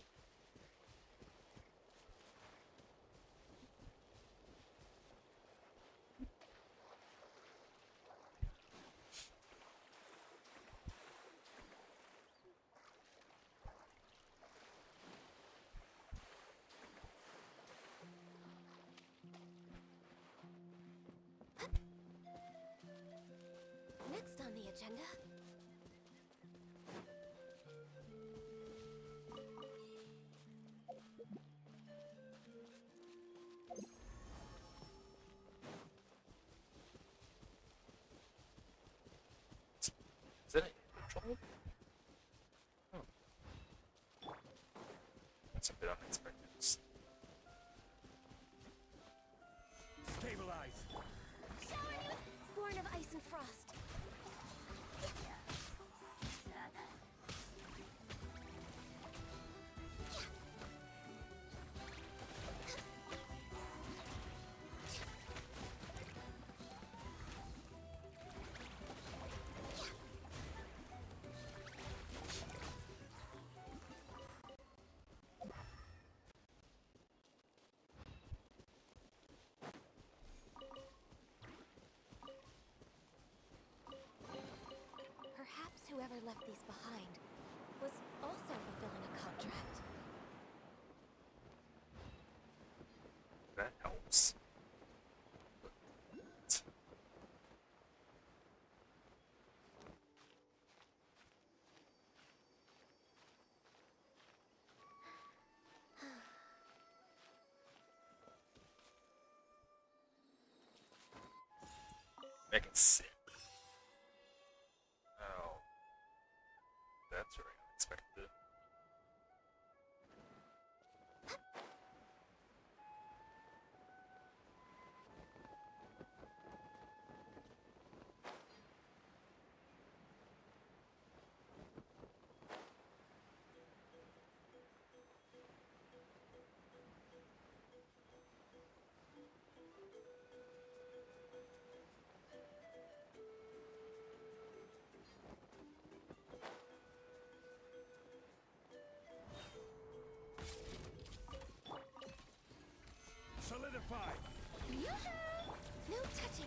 Speaker 4: Next on the agenda.
Speaker 1: Is it a control? Oh. That's a bit unexpected.
Speaker 5: Stabilize!
Speaker 4: Born of ice and frost. Perhaps whoever left these behind was also fulfilling a contract.
Speaker 1: That helps. Back in sin. Oh, that's very unexpected.
Speaker 2: Solidify!
Speaker 3: No touching.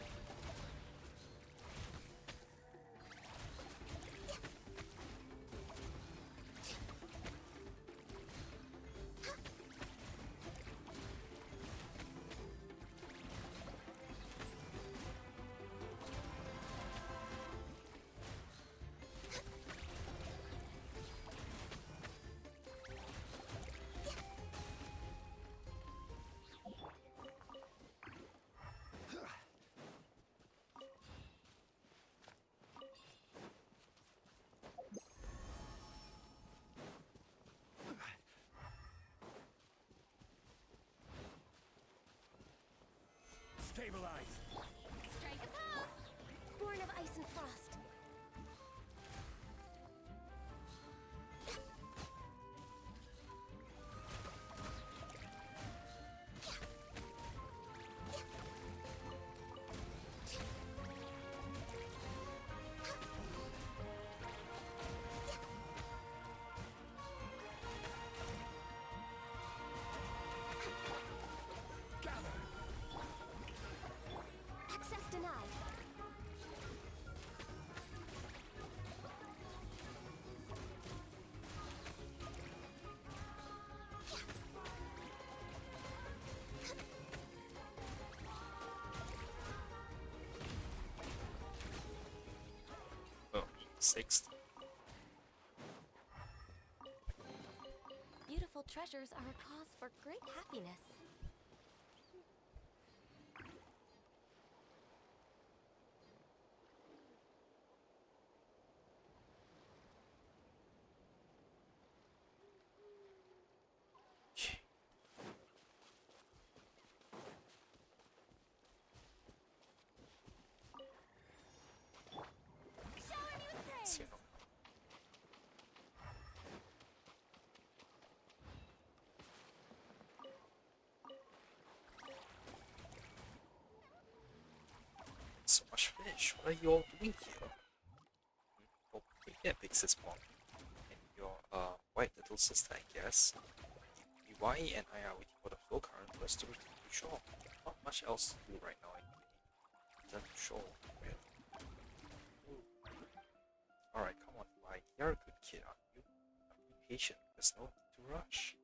Speaker 2: Stabilize!
Speaker 3: Strike a pose. Born of ice and frost. Access denied.
Speaker 1: Oh, 6th.
Speaker 4: Beautiful treasures are a cause for great happiness.
Speaker 3: Shower me with praise.
Speaker 1: You know. So much fish. What are you all doing here? Oh, yeah, big sis mom. And your white little sister, I guess. Iwai and I are waiting for the flow current for us to return to shore. Not much else to do right now. Return to shore, really. Alright, come on, Iwai. You're a good kid, aren't you? Be patient. There's no need to rush.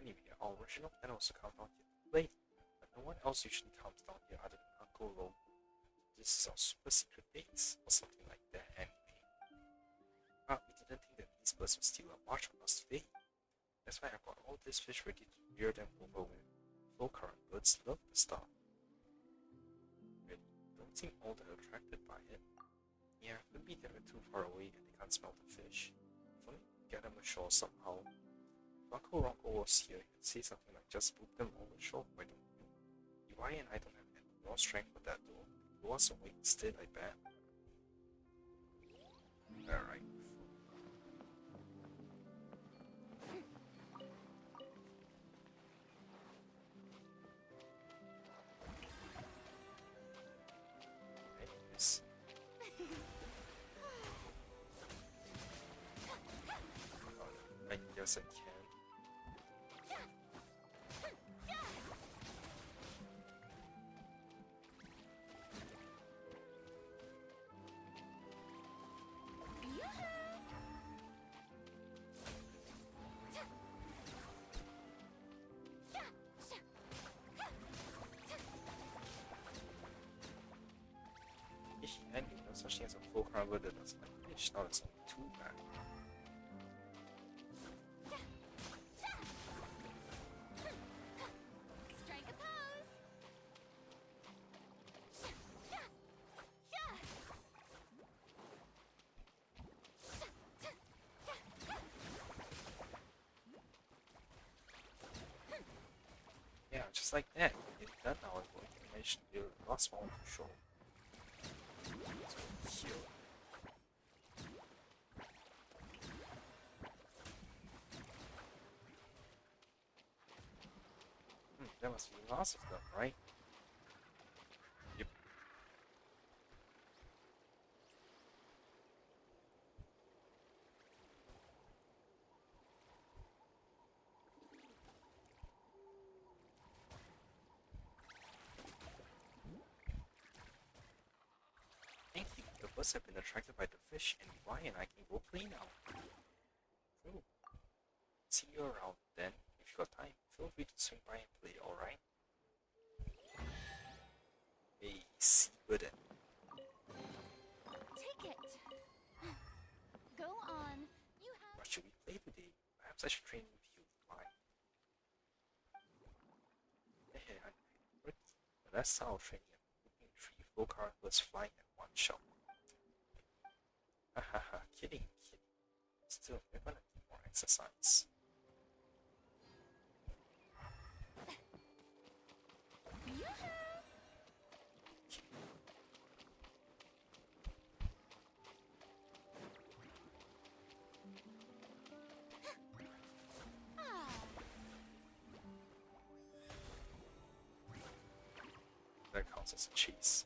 Speaker 1: Anyway, our original plan was to come down here late, but no one else usually comes down here other than Uncle Ro. This is our super secret base, or something like that, anyway. We didn't think that these birds would steal a march from us today. That's why I got all this fish ready to rear them over when flow current birds love the stuff. Really, don't seem all that attracted by it. Yeah, maybe they're too far away and they can't smell the fish. If only we get them ashore somehow. If Uncle Ronco was here, he'd say something like, just put them all ashore, why don't you? Iwai and I don't have any more strength for that though. We'll also wait instead, I bet. Alright. Anyways. I guess I can. And you know, such thing as a full cargo that doesn't like fish, now it's only too bad.
Speaker 3: Strike a pose.
Speaker 1: just like that, in that our information the last one to show. So here. There must be lots of them, right? Yep. Thank you. The birds have been attracted by the fish and why, and I can go play now. Cool. See you around then. If you got time, feel free to swing by and play, alright? Hey, seabird.
Speaker 8: Take it. Go on. You have.
Speaker 1: What should we play today? Perhaps I should train with you. Why? Hey, the last style of training and moving 3 flow cards flying at one shot. Hahaha, kidding. Still, we're gonna need more exercise. That counts as a chase.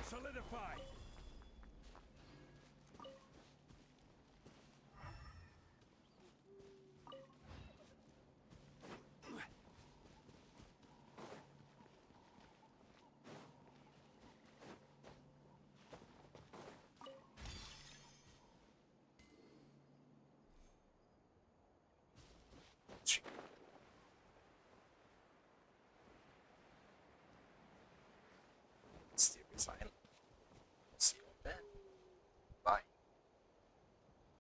Speaker 2: Solidify!